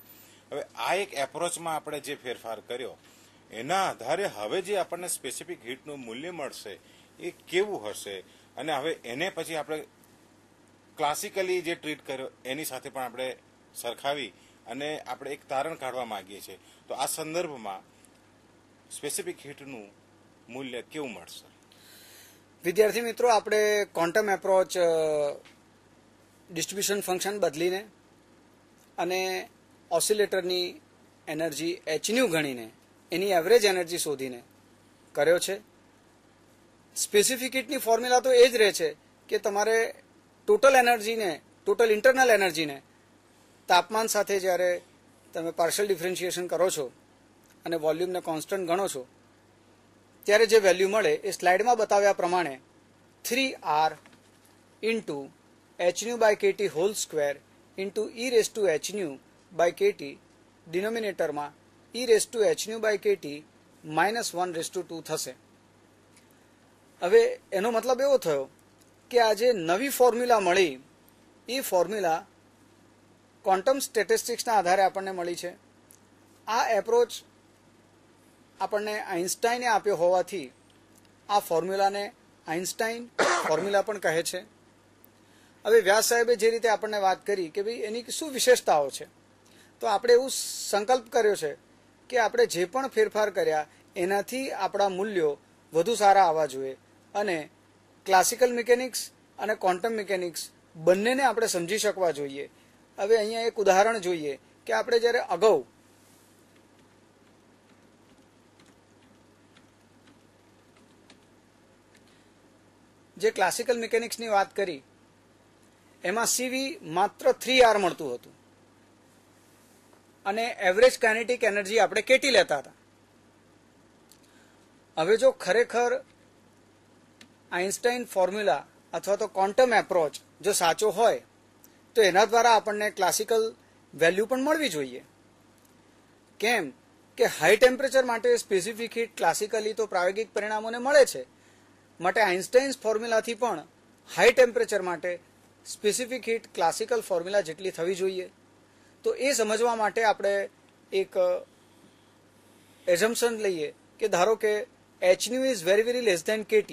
હવે આ એક એપ્રોચમાં આપણે જે ફેરફાર કર્યો એના આધારે હવે જે આપણને સ્પેસિફિક હીટનું મૂલ્ય મળશે એ કેવું હશે, અને હવે એને પછી આપણે ક્લાસિકલી જે ટ્રીટ કર્યો એની સાથે પણ આપણે સરખાવી અને આપણે એક તારણ કાઢવા માંગીએ છીએ. તો આ સંદર્ભમાં સ્પેસિફિક હીટનું મૂલ્ય કેવું મળશે? વિદ્યાર્થી મિત્રો, આપણે ક્વોન્ટમ એપ્રોચ ડિસ્ટ્રીબ્યુશન ફંક્શન બદલીને અને ઓસિલેટરની એનર્જી hν ગણીને એની એવરેજ એનર્જી શોધીને કર્યો છે. સ્પેસિફિક હીટની ફોર્મ્યુલા તો એ જ રહે છે કે તમારે ટોટલ એનર્જીને, ટોટલ ઇન્ટરનલ એનર્જીને તાપમાન સાથે જ્યારે તમે પાર્શિયલ ડિફરન્શિએશન કરો છો અને વોલ્યુમને કોન્સ્ટન્ટ ગણો છો ત્યારે જે વેલ્યુ મળે એ સ્લાઇડમાં બતાવ્યા પ્રમાણે 3R × hν/kT² ડિનોમિનેટરમાં e⁻⁻⁰ થશે. હવે એનો મતલબ એવો થયો કે આ જે નવી ફોર્મ્યુલા મળી એ ફોર્મ્યુલા ક્વોન્ટમ સ્ટેટિસ્ટિક્સના આધારે આપણને મળી છે. આ એપ્રોચ આપણને આઇન્સ્ટાઈને આપ્યો હોવાથી આ ફોર્મ્યુલાને આઇન્સ્ટાઈન ફોર્મ્યુલા પણ કહે છે. હવે વ્યાસ સાહેબે જે રીતે આપણને વાત કરી કે ભાઈ એની શું વિશેષતાઓ છે, તો આપણે એવું સંકલ્પ કર્યો છે કે આપણે જે પણ ફેરફાર કર્યા એનાથી આપણા મૂલ્યો વધુ સારા આવવા જોઈએ અને ક્લાસિકલ મિકેનિક્સ અને ક્વોન્ટમ મિકેનિક્સ બંનેને આપણે સમજી શકવા જોઈએ. હવે અહીંયા એક ઉદાહરણ જોઈએ કે આપણે જ્યારે અગાઉ જે ક્લાસિકલ મિકેનિક્સની વાત કરી એમાં CV માત્ર 3R મળતું હતું અને એવરેજ કાઇનેટિક એનર્જી આપણે કેટી લેતા હતા. હવે જો ખરેખર આઇન્સ્ટાઈન ફોર્મ્યુલા અથવા તો ક્વોન્ટમ એપ્રોચ જો સાચો હોય તો એના દ્વારા આપણને ક્લાસિકલ વેલ્યુ પણ મળવી જોઈએ. કેમ કે હાઈ ટેમ્પરેચર માટે સ્પેસિફિક હીટ ક્લાસિકલી તો પ્રાયોગિક પરિણામોને મળે છે, માટે આઇન્સ્ટાઈન્સ ફોર્મ્યુલાથી પણ હાઈ ટેમ્પરેચર માટે સ્પેસિફિક હીટ ક્લાસિકલ ફોર્મ્યુલા જેટલી થવી જોઈએ. તો એ સમજવા માટે આપણે એક એઝમ્પશન લઈએ કે ધારો કે hν is very very less than KT.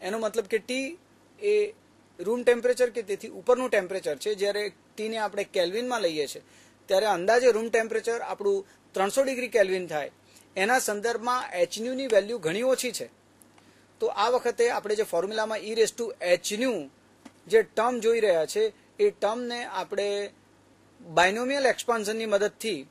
એનો મતલબ કે T એ રૂમ ટેમ્પરેચર કે તેથી ઉપરનું ટેમ્પરેચર છે. જ્યારે Tને આપણે કેલ્વિનમાં લઈએ છીએ ત્યારે અંદાજે રૂમ ટેમ્પરેચર આપણું 300 ડિગ્રી કેલ્વિન થાય. એના સંદર્ભમાં hν ની વેલ્યુ ઘણી ઓછી છે. તો આ વખતે આપણે જે ફોર્મ્યુલામાં e⁻⁻⁰ જે ટર્મ જોઈ રહ્યા છે એ ટર્મને આપણે બાયનોમિયલ એક્સપાન્શનની મદદથી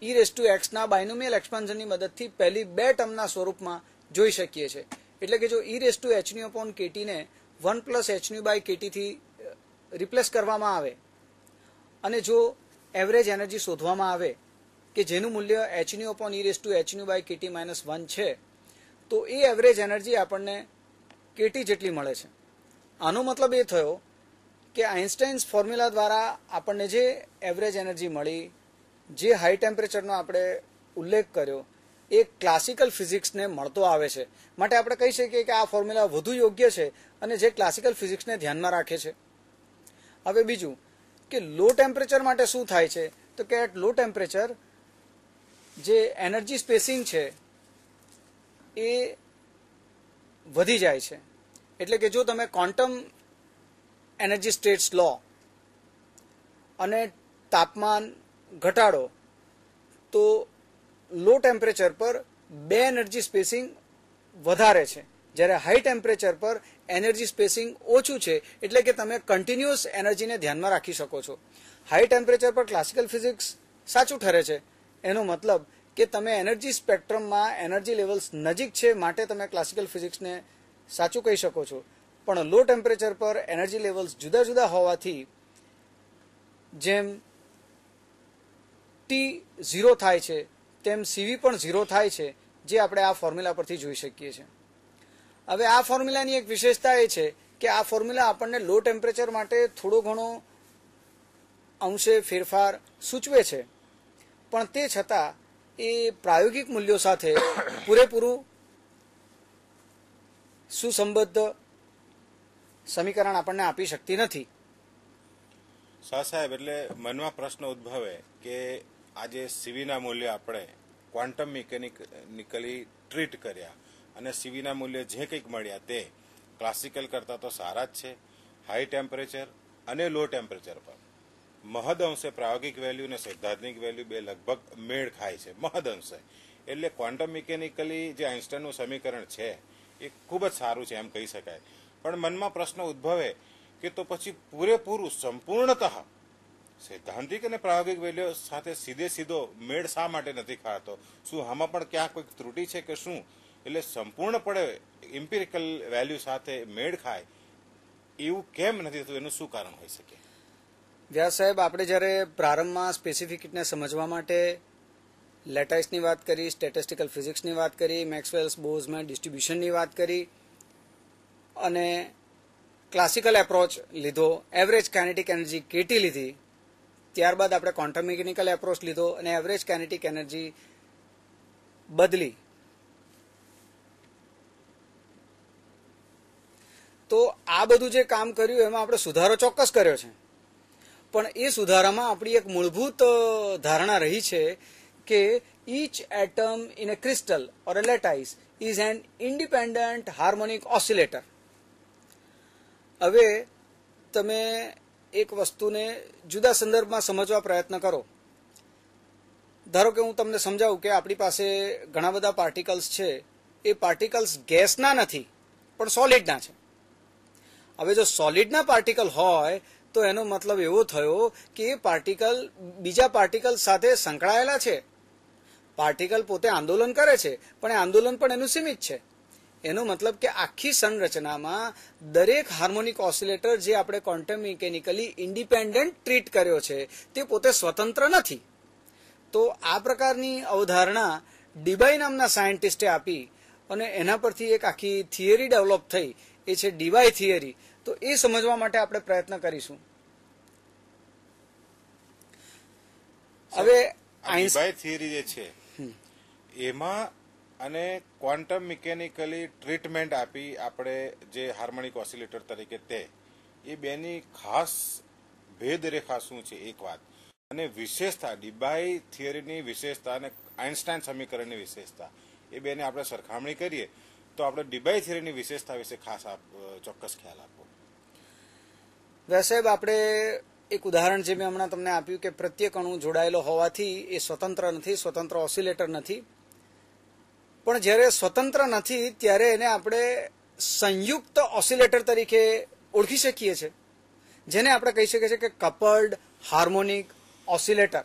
e⁻⁻x ના બાયનોમિયલ એક્સપાન્શનની મદદથી પહેલી બે ટર્મના સ્વરૂપમાં જોઈ શકીએ છીએ. એટલે કે જો e⁻⁻⁰ ને 1 + hν/kT થી રિપ્લેસ કરવામાં આવે અને જો એવરેજ એનર્જી શોધવામાં આવે કે જેનું મૂલ્ય hν/e⁻⁻⁰ - 1 છે, તો એ એવરેજ એનર્જી આપણને કેટી જેટલી મળે છે. આનો મતલબ એ થયો કે આઇન્સ્ટાઇન્સ ફોર્મ્યુલા દ્વારા આપણને જે એવરેજ એનર્જી મળી, જે હાઈ ટેમ્પરેચરનો આપણે ઉલ્લેખ કર્યો, એ ક્લાસિકલ ફિઝિક્સને મળતો આવે છે. માટે આપણે કહી શકીએ કે આ ફોર્મ્યુલા વધુ યોગ્ય છે અને જે ક્લાસિકલ ફિઝિક્સને ધ્યાનમાં રાખે છે. હવે બીજું કે લો ટેમ્પરેચર માટે શું થાય છે, તો કે એટ લો ટેમ્પરેચર જે એનર્જી સ્પેસિંગ છે એ વધી જાય છે. એટલે કે જો તમે ક્વોન્ટમ એનર્જી સ્ટેટ્સ લો અને તાપમાન ઘટાડો તો લો ટેમ્પરેચર પર બે એનર્જી સ્પેસિંગ વધારે છે, જ્યારે હાઈ ટેમ્પરેચર પર એનર્જી સ્પેસિંગ ઓછું છે. એટલે કે તમે કન્ટિન્યુઅસ એનર્જીને ધ્યાનમાં રાખી શકો છો. હાઈ ટેમ્પરેચર પર ક્લાસિકલ ફિઝિક્સ સાચું ઠરે છે. એનો મતલબ કે તમે એનર્જી સ્પેક્ટ્રમમાં એનર્જી લેવલ્સ નજીક છે, માટે તમે ક્લાસિકલ ફિઝિક્સને સાચું કહી શકો છો. પણ લો ટેમ્પરેચર પર એનર્જી લેવલ્સ જુદા જુદા હોવાથી જેમ ટી 0 થાય છે તેમ સીવી પણ 0 થાય છે, જે આપણે આ ફોર્મ્યુલા પરથી જોઈ શકીએ છીએ. હવે આ ફોર્મ્યુલાની એક વિશેષતા એ છે કે આ ફોર્મ્યુલા આપણને લો ટેમ્પરેચર માટે થોડો ઘણો અંશે ફેરફાર સૂચવે છે, પણ તે છતાં એ પ્રાયોગિક મૂલ્યો સાથે પૂરેપૂરું સુસંબદ્ધ સમીકરણ આપણને આપી શકતી નથી. શાહ સાહેબ, એટલે મનમાં પ્રશ્ન ઉદ્ભવે કે આજે સીવીના મૂલ્ય આપણે ક્વોન્ટમ મિકેનિકલી ટ્રીટ કર્યા અને સીવીના મૂલ્ય જે કંઈક મળ્યા તે ક્લાસિકલ કરતાં તો સારા જ છે. હાઈ ટેમ્પરેચર અને લો ટેમ્પરેચર પર મહદ અંશે પ્રાયોગિક વેલ્યુ અને સૈદ્ધાંતિક વેલ્યુ બે લગભગ મેળ ખાય છે, મહદ અંશે. એટલે ક્વોન્ટમ મિકેનિકલી જે આઇન્સ્ટાઈનનું સમીકરણ છે એ ખૂબ જ સારું છે એમ કહી શકાય. પણ મનમાં પ્રશ્ન ઉદ્ભવે કે તો પછી પૂરેપૂરું સંપૂર્ણતઃ સૈદ્ધાંતિક અને પ્રાયોગિક વેલ્યુ સાથે સીધો મેળ શા માટે નથી ખાતો? શું આમાં પણ ક્યાંક કોઈક ત્રુટિ છે કે શું? એટલે સંપૂર્ણપણે ઇમ્પિરિકલ વેલ્યુ સાથે મેળ ખાય એવું કેમ નથી થતું? એનું શું કારણ હોઈ શકે? વ્યાસ સાહેબ, આપણે જ્યારે પ્રારંભમાં સ્પેસિફિકને સમજવા માટે લેટાઇસની વાત કરી, સ્ટેટિસ્ટિકલ ફિઝિક્સની વાત કરી, મેક્સવેલ્સ બોઝમેન ડિસ્ટ્રીબ્યુશનની વાત કરી અને ક્લાસિકલ એપ્રોચ લીધો, એવરેજ કાઇનેટિક એનર્જી કેટી લીધી, ત્યારબાદ આપણે ક્વોન્ટમ મિકેનિકલ એપ્રોચ લીધો અને એવરેજ કાઇનેટિક એનર્જી બદલી. તો આ બધું જે કામ કર્યું એમાં આપણે સુધારો ચોક્કસ કર્યો છે, પણ એ સુધારામાં આપણી એક મૂળભૂત ધારણા રહી છે કે each atom in a crystal or a lattice is an independent harmonic oscillator. હવે તમે એક વસ્તુને જુદા સંદર્ભમાં સમજવા પ્રયત્ન કરો. ધારો કે હું તમને સમજાવું કે આપણી પાસે ઘણા બધા પાર્ટિકલ્સ છે, એ પાર્ટિકલ્સ ગેસના નથી પણ સોલિડના છે. હવે જો સોલિડના પાર્ટિકલ હોય તો એનો મતલબ એવો થયો કે એ પાર્ટિકલ બીજા પાર્ટિકલ સાથે સંકળાયેલા છે. પાર્ટિકલ પોતે આંદોલન કરે છે, પણ એ આંદોલન પણ એનું સીમિત છે. એનો મતલબ કે આખી સંરચનામાં દરેક હાર્મોનિક ઓસિલેટર જે આપણે ક્વોન્ટમ મિકેનિકલી ઇન્ડિપેન્ડન્ટ ટ્રીટ કર્યો છે તે પોતે સ્વતંત્ર નથી. તો આ પ્રકારની અવધારણા ડીબાઈ નામના સાયન્ટિસ્ટે આપી અને એના પરથી એક આખી થિયરી ડેવલપ થઈ, એ છે ડીબાઈ થિયરી. તો એ સમજવા માટે આપણે પ્રયત્ન કરીશું. હવે ડીબાઈ થિયરી જે છે એમાં અને ક્વોન્ટમ મિકેનિકલી ટ્રીટમેન્ટ આપી આપણે જે હાર્મોનિક ઓસિલેટર તરીકે તે એ બેની ખાસ ભેદરેખા શું છે એક વાત, અને વિશેષતા ડીબાઈ થિયરીની વિશેષતા અને આઇન્સ્ટાઈન સમીકરણની વિશેષતા, એ બેને આપણે સરખામણી કરીએ તો આપણે ડીબાઈ થિયરીની વિશેષતા વિશે ખાસ ચોક્કસ ખ્યાલ આપો. સાહેબ, આપણે એક ઉદાહરણ જે મેં હમણાં તમને આપ્યું કે પ્રત્યેક અણુ જોડાયેલો હોવાથી એ સ્વતંત્ર નથી, સ્વતંત્ર ઓસિલેટર નથી. પણ જ્યારે સ્વતંત્ર નથી ત્યારે એને આપણે સંયુક્ત ઓસિલેટર તરીકે ઓળખી શકીએ છીએ, જેને આપણે કહી શકીએ છીએ કે કપલ્ડ હાર્મોનિક ઓસિલેટર.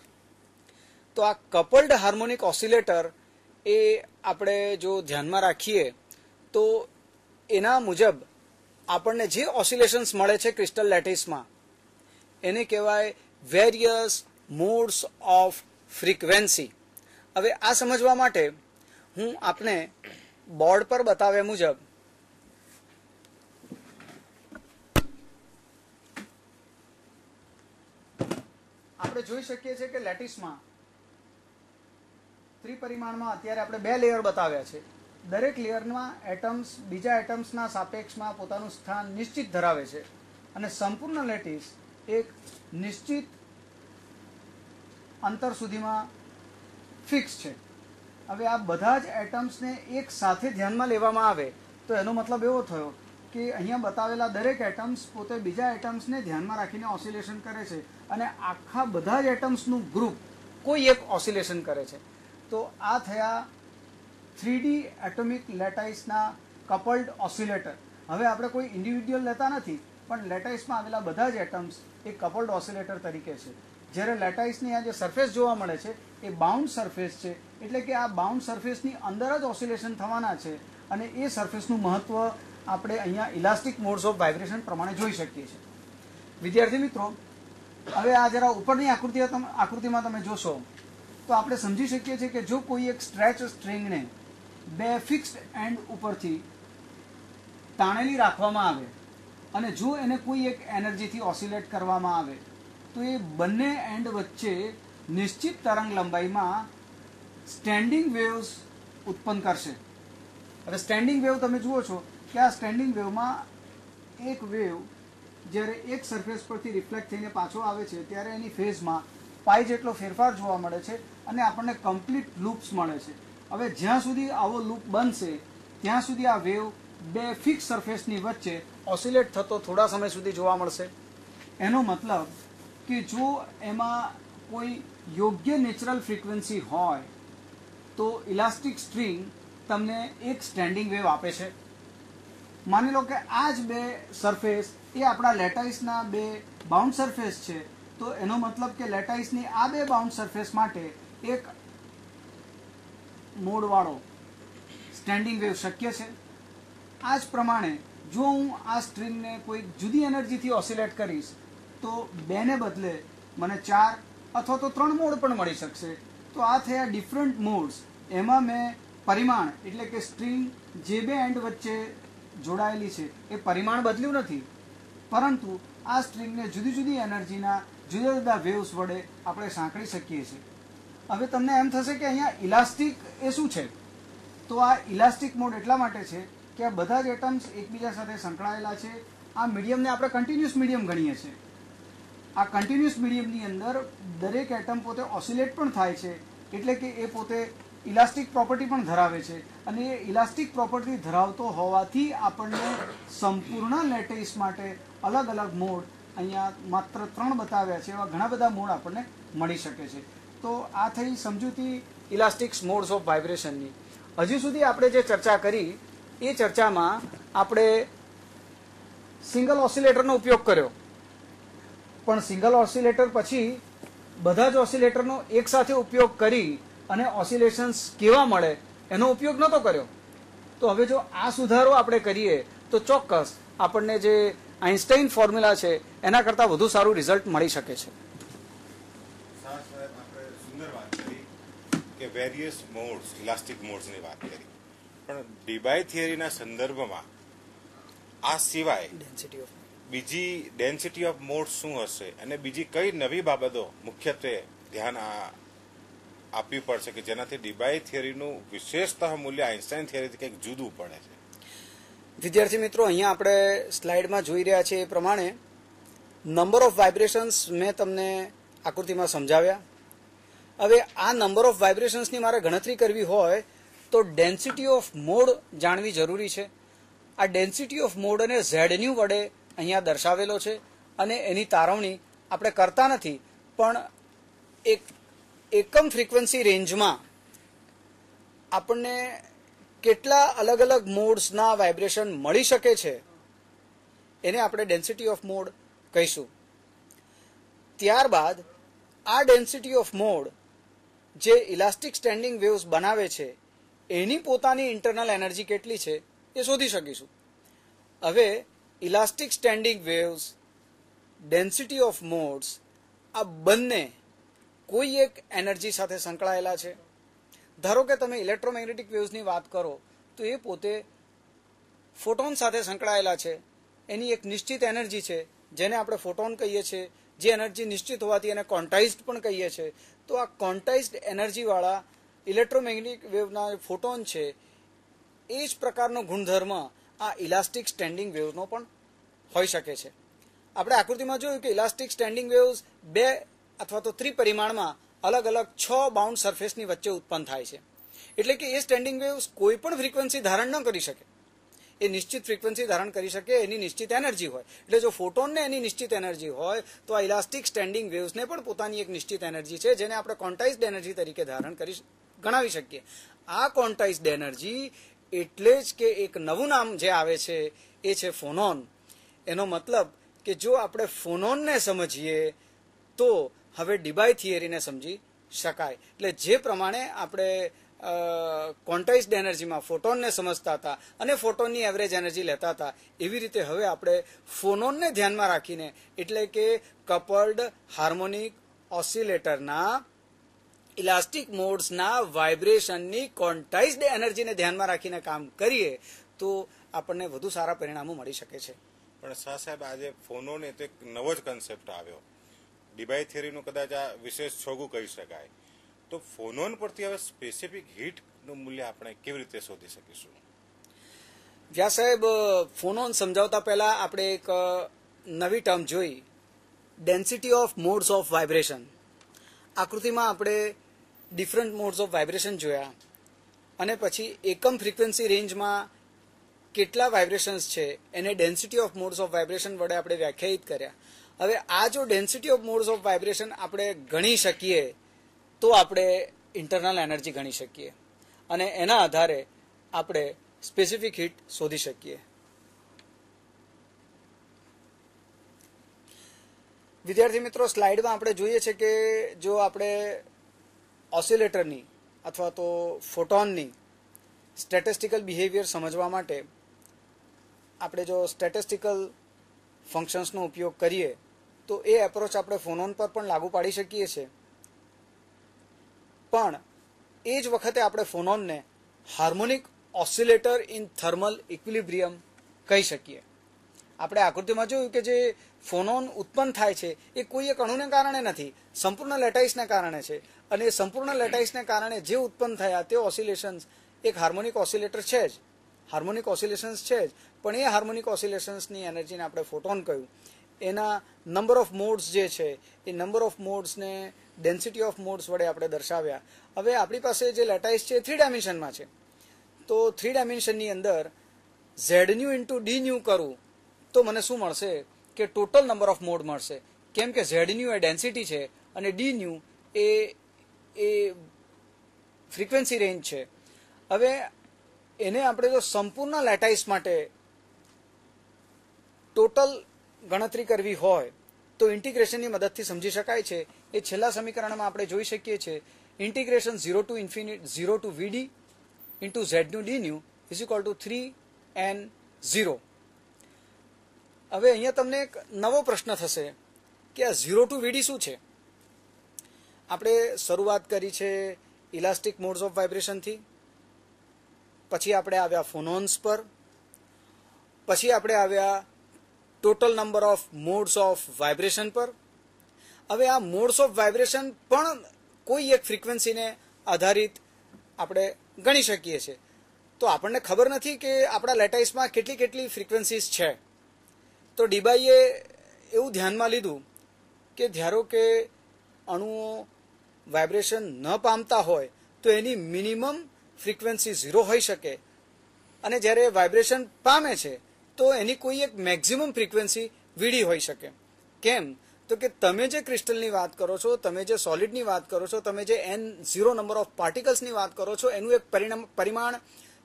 તો આ કપલ્ડ હાર્મોનિક ઓસિલેટર એ આપણે જો ધ્યાનમાં રાખીએ તો એના મુજબ આપણને જે ઓસિલેશન્સ મળે છે ક્રિસ્ટલ લેટિસમાં એને કહેવાય વેરિયસ મોડ્સ ઓફ ફ્રીક્વન્સી. હવે આ સમજવા માટે હું આપને બોર્ડ પર બતાવ્યા મુજબ આપણે જોઈ શકીએ છીએ કે લેટિસમાં ત્રિપરિમાણમાં અત્યારે આપણે 2 લેયર બતાવ્યા છે. દરેક લેયરમાં એટમ્સ બીજા એટમ્સના સાપેક્ષમાં પોતાનું સ્થાન નિશ્ચિત ધરાવે છે અને સંપૂર્ણ લેટિસ એક નિશ્ચિત અંતર સુધીમાં ફિક્સ છે. હવે આ બધા જ એટમ્સને એક સાથે ધ્યાનમાં લેવામાં આવે તો એનો મતલબ એવો થયો કે અહીંયા બતાવેલા દરેક એટમ્સ પોતે બીજા એટમ્સને ધ્યાનમાં રાખીને ઓસિલેશન કરે છે અને આખા બધા જ એટમ્સનું ગ્રુપ કોઈ એક ઓસિલેશન કરે છે. તો આ થયા 3D એટોમિક લેટાઇસના કપલ્ડ ઓસિલેટર. હવે આપણે કોઈ ઇન્ડિવિડ્યુઅલ લેતા નથી, પણ લેટાઇસમાં આવેલા બધા જ એટમ્સ એ કપલ્ડ ઓસિલેટર તરીકે છે. જ્યારે લેટાઇસની આ જે સરફેસ જોવા મળે છે એ બાઉન્ડ સરફેસ છે, એટલે કે આ બાઉન્ડ સરફેસની અંદર જ ઓસિલેશન થવાના છે અને એ સરફેસનું મહત્વ આપણે અહીંયા ઇલાસ્ટિક મોડ્સ ઓફ વાઇબ્રેશન પ્રમાણે જોઈ શકીએ છીએ. વિદ્યાર્થી મિત્રો, હવે આ જરા ઉપરની આકૃતિમાં તમે જોશો તો આપણે સમજી શકીએ છીએ કે જો કોઈ એક સ્ટ્રેચ સ્ટ્રિંગને 2 ફિક્સ્ડ એન્ડ ઉપરથી તાણેલી રાખવામાં આવે અને જો એને કોઈ એક એનર્જીથી ઓસિલેટ કરવામાં આવે તો એ બંને એન્ડ વચ્ચે નિશ્ચિત તરંગ લંબાઈમાં સ્ટેન્ડિંગ વેવ્સ ઉત્પન્ન કરશે. હવે સ્ટેન્ડિંગ વેવ તમે જુઓ છો કે આ સ્ટેન્ડિંગ વેવમાં એક વેવ જ્યારે એક સરફેસ પરથી રિફ્લેક્ટ થઈને પાછો આવે છે ત્યારે એની ફેઝમાં પાઈ જેટલો ફેરફાર જોવા મળે છે અને આપણને કમ્પ્લીટ લૂપ્સ મળે છે. હવે જ્યાં સુધી આવો લૂપ બનશે ત્યાં સુધી આ વેવ 2 ફિક્સ સરફેસની વચ્ચે ઓસિલેટ થતો થોડા સમય સુધી જોવા મળશે. એનો મતલબ કે જો એમાં કોઈ યોગ્ય નેચરલ ફ્રીક્વન્સી હોય તો ઇલાસ્ટિક સ્ટ્રિંગ તમને એક સ્ટેન્ડિંગ વેવ આપે છે. માની લો કે આ જ 2 સરફેસ એ આપણા લેટાઇસના 2 બાઉન્ડ સરફેસ છે, તો એનો મતલબ કે લેટાઇસની આ 2 બાઉન્ડ સરફેસ માટે એક મોડવાળો સ્ટેન્ડિંગ વેવ શક્ય છે. આ જ પ્રમાણે જો હું આ સ્ટ્રિંગને કોઈ જુદી એનર્જીથી ઓસિલેટ કરીશ તો 2 ને બદલે મને 4 અથવા તો 3 મોડ પણ મળી શકશે. તો આ થયા ડિફરન્ટ મોડ્સ. એમાં મેં પરિમાણ એટલે કે સ્ટ્રિંગ જે 2 એન્ડ વચ્ચે જોડાયેલી છે એ પરિમાણ બદલ્યું નથી, પરંતુ આ સ્ટ્રિંગને જુદી જુદી એનર્જીના જુદા જુદા વેવ્સ વડે આપણે સાંકળી શકીએ છીએ. હવે તમને એમ થશે કે અહીંયા ઇલાસ્ટિક એ શું છે? તો આ ઇલાસ્ટિક મોડ એટલા માટે છે કે આ બધા જ એટમ્સ એકબીજા સાથે સંકળાયેલા છે. આ મીડિયમને આપણે કન્ટિન્યુઅસ મીડિયમ ગણીએ છીએ. આ કન્ટિન્યુઅસ મીડિયમની અંદર દરેક એટમ પોતે ઓસિલેટ પણ થાય છે, એટલે કે એ પોતે ઇલાસ્ટિક પ્રોપર્ટી પણ ધરાવે છે અને એ ઇલાસ્ટિક પ્રોપર્ટી ધરાવતો હોવાથી આપણને સંપૂર્ણ લેટિસ માટે અલગ અલગ મોડ અહીંયા માત્ર 3 બતાવ્યા છે, એવા ઘણા બધા મોડ આપણને મળી શકે છે. તો આ થઈ સમજૂતી ઇલાસ્ટિક મોડ્સ ઓફ વાઇબ્રેશનની. હજી સુધી આપણે જે ચર્ચા કરી એ ચર્ચામાં આપણે સિંગલ ઓસિલેટરનો ઉપયોગ કર્યો, પણ સિંગલ ઓસિલેટર પછી બધા જ ઓસિલેટરનો એકસાથે ઉપયોગ કરી અને ઓસિલેશન્સ કેવા મળે એનો ઉપયોગ નહોતો કર્યો. તો હવે જો આ સુધારો આપણે કરીએ તો ચોક્કસ આપણને જે આઇન્સ્ટાઈન ફોર્મ્યુલા છે એના કરતાં વધુ સારું રિઝલ્ટ મળી શકે છે. સુંદર વાત કરી કે વેરિયસ મોડ્સ, ઇલાસ્ટિક મોડ્સની વાત કરી, પણ ડીબાય થિયરીના સંદર્ભમાં આ સિવાય બીજી ડેન્સિટી ઓફ મોડ્સ શું હશે અને બીજી કઈ નવી બાબતો મુખ્યત્વે ધ્યાન આપવી પડશે કે જેનાથી ડીબાય થિયરીનું વિશેષતઃ મૂલ્ય આઇન્સ્ટાઈન થિયરીથી કંઈક જુદું પડે છે? વિદ્યાર્થી મિત્રો, અહીંયા આપણે સ્લાઇડમાં જોઈ રહ્યા છીએ એ પ્રમાણે નંબર ઓફ વાઇબ્રેશન્સ મેં તમને આકૃતિમાં સમજાવ્યા. હવે આ નંબર ઓફ વાઇબ્રેશન્સની મારે ગણતરી કરવી હોય તો ડેન્સિટી ઓફ મોડ જાણવી જરૂરી છે. આ ડેન્સિટી ઓફ મોડ અને ઝેડન્યુ વડે અહીંયા દર્શાવેલો છે અને એની તારવણી આપણે કરતા નથી, પણ એકમ ફ્રીક્વન્સી રેન્જમાં આપણને કેટલા અલગ અલગ મોડ્સના વાઇબ્રેશન મળી શકે છે એને આપણે ડેન્સિટી ઓફ મોડ કહીશું. ત્યારબાદ આ ડેન્સિટી ઓફ મોડ જે ઇલાસ્ટિક સ્ટેન્ડિંગ વેવ્સ બનાવે છે એની પોતાની ઇન્ટરનલ એનર્જી કેટલી છે એ શોધી શકીશું. હવે elastic standing waves, density of modes, આ બંને કોઈ એક એનર્જી સાથે સંકળાયેલા છે. ધારો કે તમે ઇલેક્ટ્રોમેગ્નેટિક વેવ્સની વાત કરો તો એ પોતે ફોટોન સાથે સંકળાયેલા છે. એની એક નિશ્ચિત એનર્જી છે જેને આપણે ફોટોન કહીએ છીએ, જે એનર્જી નિશ્ચિત હોવાથી એને ક્વોન્ટાઇઝ્ડ પણ કહીએ છીએ. તો આ ક્વોન્ટાઇઝ્ડ એનર્જીવાળા ઇલેક્ટ્રોમેગ્નેટિક વેવના ફોટોન છે એ જ પ્રકારનો ગુણધર્મ આ ઇલાસ્ટિક સ્ટેન્ડિંગ વેવનો પણ હોઈ શકે છે. આપણે આકૃતિમાં જોયું કે ઇલાસ્ટિક સ્ટેન્ડિંગ વેવ્સ 2 અથવા તો ત્રિપરિમાણમાં અલગ અલગ 6 બાઉન્ડ સરફેસની વચ્ચે ઉત્પન્ન થાય છે. એટલે કે એ સ્ટેન્ડિંગ વેવ્સ કોઈ પણ ફ્રીક્વન્સી ધારણ ન કરી શકે. એ નિશ્ચિત ફ્રીક્વન્સી ધારણ કરી શકે, એની નિશ્ચિત એનર્જી હોય. એટલે જો ફોટોનને એની નિશ્ચિત એનર્જી હોય તો આ ઇલાસ્ટિક સ્ટેન્ડિંગ વેવ્સને પણ પોતાની એક નિશ્ચિત એનર્જી છે જેને આપણે ક્વોન્ટાઇઝ્ડ એનર્જી તરીકે ગણાવી શકીએ. આ ક્વોન્ટાઇઝ્ડ એનર્જી એટલે જ કે એક નવું નામ જે આવે છે એ છે ફોનોન. એનો મતલબ કે જો આપણે ફોનોનને સમજીએ તો હવે ડીબાઈ થિયરીને સમજી શકાય. એટલે જે પ્રમાણે આપણે ક્વોન્ટાઇઝ્ડ એનર્જીમાં ફોટોનને સમજતા હતા અને ફોટોનની એવરેજ એનર્જી લેતા હતા, એવી રીતે હવે આપણે ફોનોનને ધ્યાનમાં રાખીને એટલે કે કપલ્ડ હાર્મોનિક ઓસિલેટરના ઇલાસ્ટિક મોડ્સના વાઇબ્રેશનની ક્વોન્ટાઇઝ્ડ એનર્જીને ધ્યાનમાં રાખીને કામ કરીએ તો આપણને વધુ સારા પરિણામો મળી શકે છે. પણ શાહ સાહેબ, આજે ફોનોન એ તો એક નવો જ કન્સેપ્ટ આવ્યો. ડીબાઈ થિયરીનું કદાચ આ વિશેષ છોગું કહી શકાય. તો ફોનોન પરથી હવે સ્પેસિફિક હીટનું મૂલ્ય આપણે કેવી રીતે શોધી શકીશું? વ્યાસ સાહેબ, ફોનોન સમજાવતા પહેલા આપણે એક નવી ટર્મ જોઈ, density of modes of vibration. આકૃતિમાં આપણે ડિફરન્ટ મોડ્સ ઓફ વાઇબ્રેશન જોયા અને પછી એકમ ફ્રીક્વન્સી રેન્જમાં કેટલા વાઇબ્રેશન્સ છે એને density of modes of vibration વડે આપણે વ્યાખ્યાયિત કર્યા. હવે આ જો density of modes of vibration આપણે ગણી શકીએ તો આપણે ઇન્ટરનલ એનર્જી ગણી શકીએ અને એના આધારે આપણે સ્પેસિફિક હીટ શોધી શકીએ. વિદ્યાર્થી મિત્રો, સ્લાઇડમાં આપણે જોઈએ છે કે જો આપણે ઓસિલેટરની અથવા તો ફોટોનની સ્ટેટિસ્ટિકલ બિહેવિયર સમજવા માટે આપણે જો સ્ટેટિસ્ટિકલ ફંક્શન્સનો ઉપયોગ કરીએ તો એ એપ્રોચ આપણે ફોનોન પર પણ લાગુ પાડી શકીએ છીએ. પણ એ જ વખતે આપણે ફોનોનને harmonic oscillator in thermal equilibrium કહી શકીએ. આપણે આકૃતિમાં જોયું કે જે ફોનોન ઉત્પન્ન થાય છે એ કોઈ એક અણુને કારણે નથી, સંપૂર્ણ લેટાઇસને કારણે છે. અને સંપૂર્ણ લેટાઇસને કારણે જે ઉત્પન્ન થયા તે ઓસિલેશન્સ એક હાર્મોનિક ઓસિલેટર છે જ, હાર્મોનિક ઓસિલેશન્સ છે જ. પણ એ હાર્મોનિક ઓસિલેશન્સની એનર્જીને આપણે ફોટોન કહ્યું. એના નંબર ઓફ મોડ્સ જે છે એ નંબર ઓફ મોડ્સને ડેન્સિટી ઓફ મોડ્સ વડે આપણે દર્શાવ્યા. હવે આપણી પાસે જે લેટાઇસ છે 3 ડાયમેન્શનમાં છે. તો 3 ડાયમેન્શનની અંદર Z new into D new કરું તો મને શું મળશે કે ટોટલ નંબર ઓફ મોડ મળશે. કેમ કે ઝેડ ન્યુ એ ડેન્સિટી છે અને ડી ન્યુ એ ફ્રીક્વન્સી રેન્જ છે. હવે એને આપણે જો સંપૂર્ણ લેટાઇસ માટે ટોટલ ગણતરી કરવી હોય તો ઇન્ટિગ્રેશનની મદદથી સમજી શકાય છે. એ છેલ્લા સમીકરણમાં આપણે જોઈ શકીએ છીએ, integration 0 to vd into z new D new is equal to 3n0. હવે અહીંયા તમને એક નવો પ્રશ્ન થશે કે આ 0 to vd શું છે? આપણે શરૂઆત કરી છે ઇલાસ્ટિક મોડ્સ ઓફ વાઇબ્રેશનથી, પછી આપણે આવ્યા ફોનોન્સ પર, પછી આપણે આવ્યા total number of modes of vibration પર. હવે આ મોડ્સ ઓફ વાઇબ્રેશન પણ કોઈ એક ફ્રીક્વન્સીને આધારિત આપણે ગણી શકીએ છીએ. તો આપણને ખબર નથી કે આપણા લેટાઇસમાં કેટલી ફ્રીક્વન્સીઝ છે. તો ડીબાઈએ એવું ધ્યાનમાં લીધું કે ધારો કે અણુઓ વાઇબ્રેશન ન પામતા હોય તો એની મિનિમમ ફ્રીક્વન્સી 0 હોઈ શકે અને જ્યારે વાઇબ્રેશન પામે છે તો એની કોઈ એક મેક્સિમમ ફ્રીક્વન્સી વીડી હોઈ શકે. કેમ? તો કે તમે જે ક્રિસ્ટલની વાત કરો છો, તમે જે સોલિડની વાત કરો છો, તમે જે n0 નંબર ઓફ પાર્ટિકલ્સની વાત કરો છો, એનું એક પરિમાણ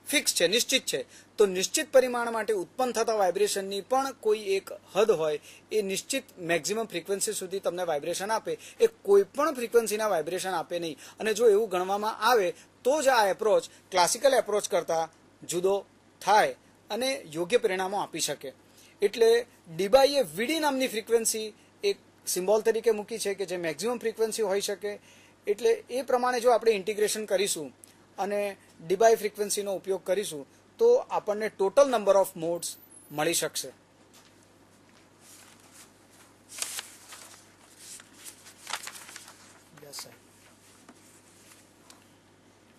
ફિક્સ છે, નિશ્ચિત છે. તો નિશ્ચિત પરિમાણ માટે ઉત્પન્ન થતા વાઇબ્રેશનની પણ કોઈ એક હદ હોય. એ નિશ્ચિત મેક્સિમમ ફ્રીક્વન્સી સુધી તમને વાઇબ્રેશન આપે. એ કોઈ પણ ફ્રીક્વન્સીના વાઇબ્રેશન આપે નહીં. અને જો એવું ગણવામાં આવે તો જ આ એપ્રોચ ક્લાસિકલ એપ્રોચ કરતાં જુદો થાય અને યોગ્ય પરિણામો આપી શકે. એટલે ડીબાઈએ વીડી નામની ફ્રીક્વન્સી એક સિમ્બોલ તરીકે મૂકી છે કે જે મેક્સિમમ ફ્રીક્વન્સી હોઈ શકે. એટલે એ પ્રમાણે જો આપણે ઇન્ટિગ્રેશન કરીશું અને ડીબાઈ ફ્રીક્વન્સીનો ઉપયોગ કરીશું તો આપણને ટોટલ નંબર ઓફ મોડ્સ મળી શકશે.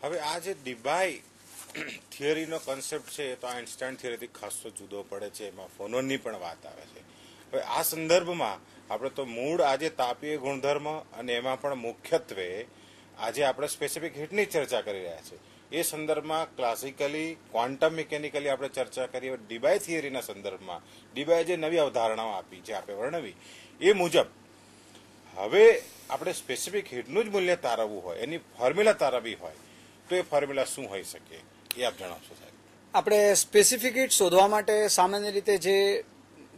હવે આ જે ડીબાઈ થિયરીનો કોન્સેપ્ટ છે તો આઇન્સ્ટાઇન થિયરીથી ખાસો જુદો પડે છે. એમાં ફોનોનની પણ વાત આવે છે. હવે આ સંદર્ભમાં આપણે તો મૂળ આજે તાપીય ગુણધર્મ અને એમાં પણ મુખ્યત્વે આજે આપણે સ્પેસિફિક હીટની ચર્ચા કરી રહ્યા છીએ. એ સંદર્ભમાં ક્લાસિકલી ક્વોન્ટમ મિકેનિકલી આપણે ચર્ચા કરીએ. ડીબાઈ થિયરીના સંદર્ભમાં ડીબાઈ જે નવી અવધારણાઓ આપી છે, આપણે વર્ણવી એ મુજબ હવે આપણે સ્પેસિફિક હીટનું જ મૂલ્ય તારવવું હોય, એની ફોર્મ્યુલા તારવવી હોય તો એ ફોર્મ્યુલા શું હોઈ શકે એ આપ જણાવશો સાહેબ. આપણે સ્પેસિફિક હીટ શોધવા માટે સામાન્ય રીતે જે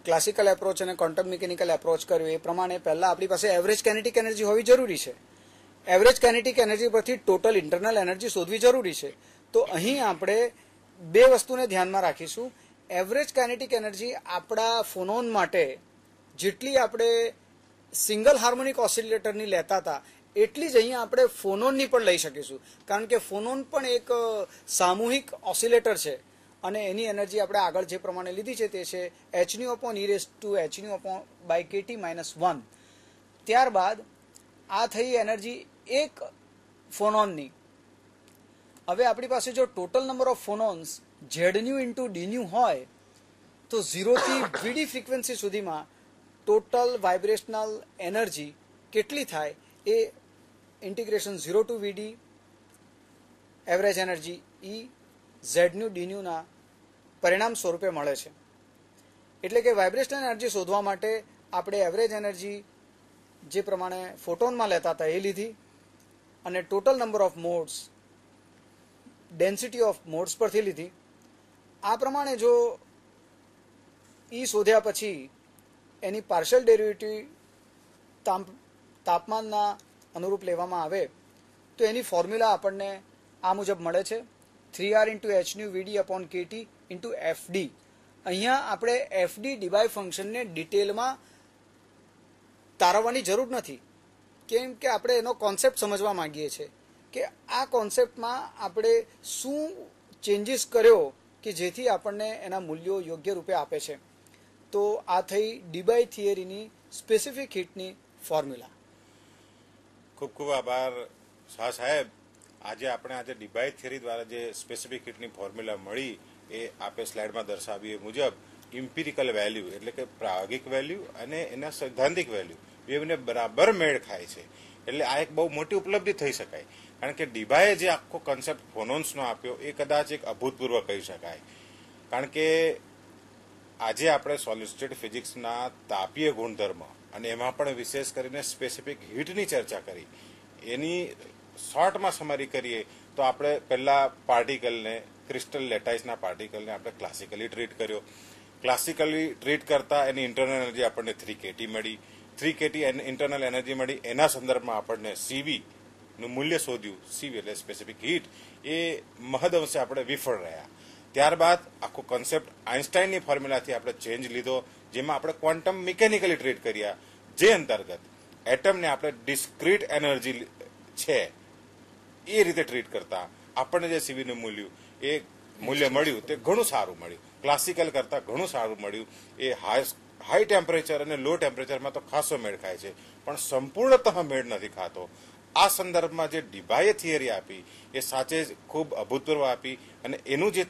ક્લાસિકલ એપ્રોચ અને ક્વોન્ટમ મિકેનિકલ એપ્રોચ કર્યો એ પ્રમાણે પહેલા આપણી પાસે એવરેજ કાઇનેટિક એનર્જી હોવી જરૂરી છે. એવરેજ કાઇનેટિક એનર્જી પરથી ટોટલ ઇન્ટરનલ એનર્જી શોધવી જરૂરી છે. તો અહીં આપણે બે વસ્તુને ધ્યાનમાં રાખીશું. એવરેજ કાઇનેટિક એનર્જી આપણા ફોનોન માટે જેટલી આપણે સિંગલ હાર્મોનિક ઓસિલેટરની લેતા હતા એટલી જ અહીંયા આપણે ફોનોનની પણ લઈ શકીશું. કારણ કે ફોનોન પણ એક સામૂહિક ઓસિલેટર છે અને એની એનર્જી આપણે આગળ જે પ્રમાણે લીધી છે તે છે hν/e⁻kt-1. ત્યારબાદ આ થઈ એનર્જી એક ફોનોનની. હવે આપણી પાસે જો ટોટલ નંબર ઓફ ફોનોન્સ ઝેડન્યુ ઇન્ટુ ડીન્યુ હોય તો 0 થી વીડી ફ્રીક્વન્સી સુધીમાં ટોટલ વાઇબ્રેશનલ એનર્જી કેટલી થાય એ ઇન્ટિગ્રેશન 0 ટુ વીડી એવરેજ એનર્જી ઈ ઝેડન્યુ ડીન્યુના પરિણામ સ્વરૂપે મળે છે. એટલે કે વાઇબ્રેશનલ એનર્જી શોધવા માટે આપણે એવરેજ એનર્જી જે પ્રમાણે ફોટોનમાં લેતા હતા એ લીધી અને total number of modes density of modes પરથી લીધી. આ પ્રમાણે જો ઈ શોધ્યા પછી એની પાર્શિયલ ડેરિવેટિવ તાપમાનના અનુરૂપ લેવામાં આવે તો એની ફોર્મ્યુલા આપણને આ મુજબ મળે છે 3R × hν/VD/kT × FD. અહીંયા આપણે FD ડીબાઈ ફંક્શનને ડિટેલમાં તારવવાની જરૂર નથી, કેમ કે આપણે એનો કોન્સેપ્ટ સમજવા માંગીએ છીએ કે આ કોન્સેપ્ટમાં આપણે શું ચેન્જીસ કર્યો કે જેથી આપણને એના મૂલ્યો યોગ્ય રૂપે આપે છે. તો આ થઈ ડીબાઈ થિયરીની સ્પેસિફિક હીટની ફોર્મ્યુલા. ખૂબ ખૂબ આભાર શાહ સાહેબ. આજે ડીબાઈ થિયરી દ્વારા જે સ્પેસિફિક હીટની ફોર્મ્યુલા મળી એ આપે સ્લાઇડમાં દર્શાવી એ મુજબ ઇમ્પિરિકલ વેલ્યુ એટલે કે પ્રાયોગિક વેલ્યુ અને એના સૈદ્ધાંતિક વેલ્યુ બેને બરાબર મેળ ખાય છે. એટલે આ એક બહુ મોટી ઉપલબ્ધિ થઈ શકાય. કારણ કે ડીબાઈએ જે આખો કોન્સેપ્ટ ફોનોન્સનો આપ્યો એ કદાચ એક અભૂતપૂર્વ કહી શકાય. કારણ કે આજે આપણે સોલિડ સ્ટેટ ફિઝિક્સના તાપીય ગુણધર્મ અને એમાં પણ વિશેષ કરીને સ્પેસિફિક હીટની ચર્ચા કરી. એની શોર્ટમાં સમરી કરીએ તો આપણે પહેલા પાર્ટિકલને ક્રિસ્ટલ લેટાઇસના પાર્ટિકલને આપણે ક્લાસિકલી ટ્રીટ કર્યો. ક્લાસિકલી ટ્રીટ કરતા એની ઇન્ટરનલ એનર્જી આપણને 3kT મળી. 3kT ઇન્ટરનલ એનર્જી મળી એના સંદર્ભમાં આપણને સીવીનું મૂલ્ય શોધ્યું. સીવી એટલે સ્પેસિફિક હીટ. એ મહદઅંશે આપણે વિફળ રહ્યા. ત્યારબાદ આખો કોન્સેપ્ટ આઇન્સ્ટાઇનની ફોર્મ્યુલાથી આપણે ચેન્જ લીધો, જેમાં આપણે ક્વોન્ટમ મિકેનિકલી ટ્રીટ કર્યા, જે અંતર્ગત એટમને આપણે ડિસ્ક્રીટ એનર્જી છે એ રીતે ટ્રીટ કરતા આપણને જે સીવીનું મૂલ્ય મળ્યું તે ઘણું સારું મળ્યું. ક્લાસિકલ કરતા ઘણું સારું મળ્યું. એ હાઈ ટેમ્પરેચર અને લો ટેમ્પરેચરમાં તો ખાસો મેળ ખાય છે, પણ સંપૂર્ણતઃ મેળ નથી ખાતો. આ સંદર્ભમાં જે ડીબાઈએ થિયરી આપી એ સાચે જ ખૂબ અભૂતપૂર્વ આપી. અને એનું જે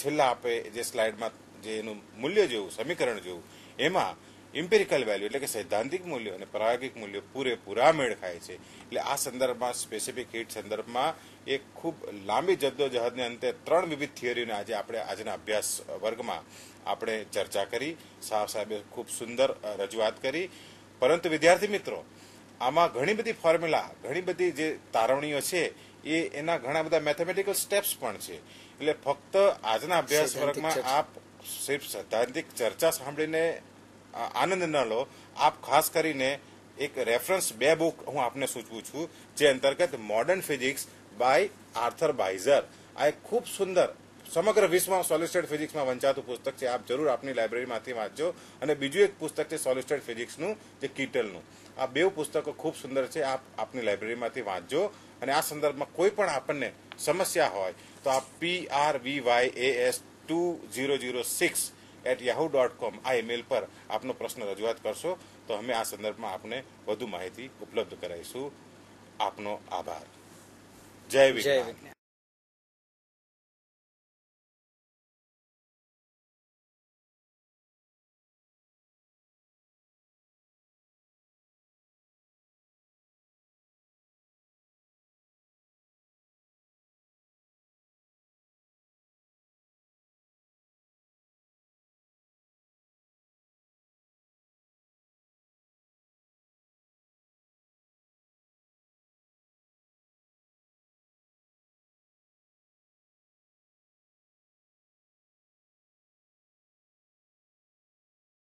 છેલ્લા આપે જે સ્લાઇડમાં જે એનું મૂલ્ય જેવું સમીકરણ જેવું એમાં ઇમ્પેરિકલ વેલ્યુ એટલે કે સૈદ્ધાંતિક મૂલ્યો અને પ્રાયોગિક મૂલ્યો પૂરેપૂરા મેળ ખાય છે. એટલે આ સંદર્ભમાં સ્પેસિફિક હીટ સંદર્ભમાં એક ખૂબ લાંબી જદ્દોજહદને અંતે 3 વિવિધ થિયરીઓને આજે આપણે આજના અભ્યાસ વર્ગમાં આપણે ચર્ચા કરી. શાહ સાહેબે ખૂબ સુંદર રજૂઆત કરી. પરંતુ વિદ્યાર્થી મિત્રો, આમાં ઘણી બધી ફોર્મ્યુલા, ઘણી બધી જે તારવણીઓ છે એ એના ઘણા બધા મેથેમેટિકલ સ્ટેપ્સ પણ છે. એટલે ફક્ત આજના અભ્યાસ વર્ગમાં આપ સિર્ફ સૈદ્ધાંતિક ચર્ચા સાંભળીને આનંદ ન લો. આપ ખાસ કરીને એક રેફરન્સ 2 બુક હું આપને સૂચવું છું, જે અંતર્ગત મોડર્ન ફિઝિક્સ બાય આર્થર બાઇઝર. આ એક ખૂબ સુંદર સમગ્ર વિશ્વમાં સોલિડ સ્ટેટ ફિઝિક્સમાં વંચાતું પુસ્તક છે. આપ જરૂર આપની લાઇબ્રેરીમાંથી વાંચજો. અને બીજું એક પુસ્તક છે સોલિડ સ્ટેટ ફિઝિક્સનું, જે કીટલનું. આ 2 પુસ્તકો ખૂબ સુંદર છે. આપ આપની લાઇબ્રેરીમાંથી વાંચજો. અને આ સંદર્ભમાં કોઈ પણ આપણને સમસ્યા હોય તો આપ PRVYAS 2006@yahoo.com આ ઈમેલ પર આપનો પ્રશ્ન રજૂઆત કરશો તો અમે આ સંદર્ભમાં આપને વધુ માહિતી ઉપલબ્ધ કરાવીશું. આપનો આભાર. જય વિજ્ઞાન.